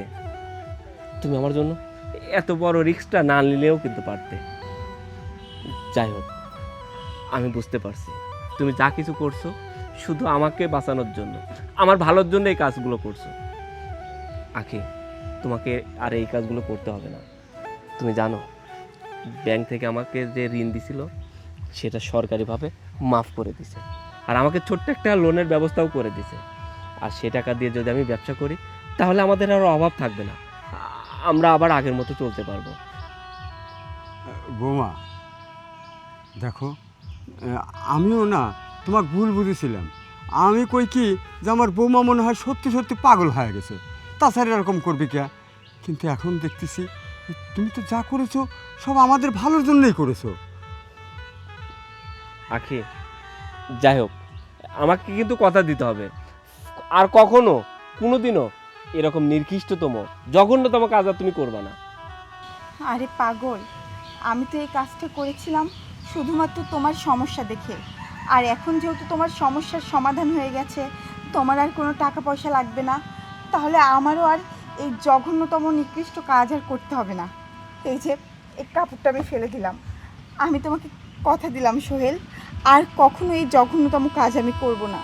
তুমি আমার জন্য এত বড় রিস্কটা না নিলেও কিন্তু পারতে। যাই হোক, আমি বুঝতে পারছি তুমি যা কিছু করছো শুধু আমাকে বাঁচানোর জন্য, আমার ভালোর জন্য এই কাজগুলো করছো। আখি, তোমাকে আর এই কাজগুলো করতে হবে না। তুমি জানো, ব্যাংক থেকে আমাকে যে ঋণ দিছিল সেটা সরকারিভাবে মাফ করে দিছে, আর আমাকে ছোট্ট একটা লোনের ব্যবস্থাও করে দিছে। আর সে টাকা দিয়ে যদি আমি ব্যবসা করি, তাহলে আমাদের আর অভাব থাকবে না, আমরা আবার আগের মতো চলতে পারবো। বৌমা দেখো, আমিও না তোমাকে ভুল বুঝেছিলাম। আমি কই কি যে আমার বৌমা মনে হয় সত্যি সত্যি পাগল হয়ে গেছে, তাছাড়া এরকম করবে কে? কিন্তু এখন দেখতেছি তুমি তো যা করেছো সব আমাদের ভালোর জন্যই করেছো। আখি, যাই হোক, আমাকে কিন্তু কথা দিতে হবে, আর কখনো কোনোদিনও এরকম নিকৃষ্টতম জঘন্যতম কাজ আর তুমি করবে না। আরে পাগল, আমি তো এই কাজটা করেছিলাম শুধুমাত্র তোমার সমস্যা দেখে। আর এখন যেহেতু তোমার সমস্যার সমাধান হয়ে গেছে, তোমার আর কোনো টাকা পয়সা লাগবে না, তাহলে আমারও আর এই জঘন্যতম নিকৃষ্ট কাজ আর করতে হবে না। এই যে এই কাপড়টা আমি ফেলে দিলাম, আমি তোমাকে কথা দিলাম সোহেল, আর কখনো এই জঘন্যতম কাজ আমি করব না।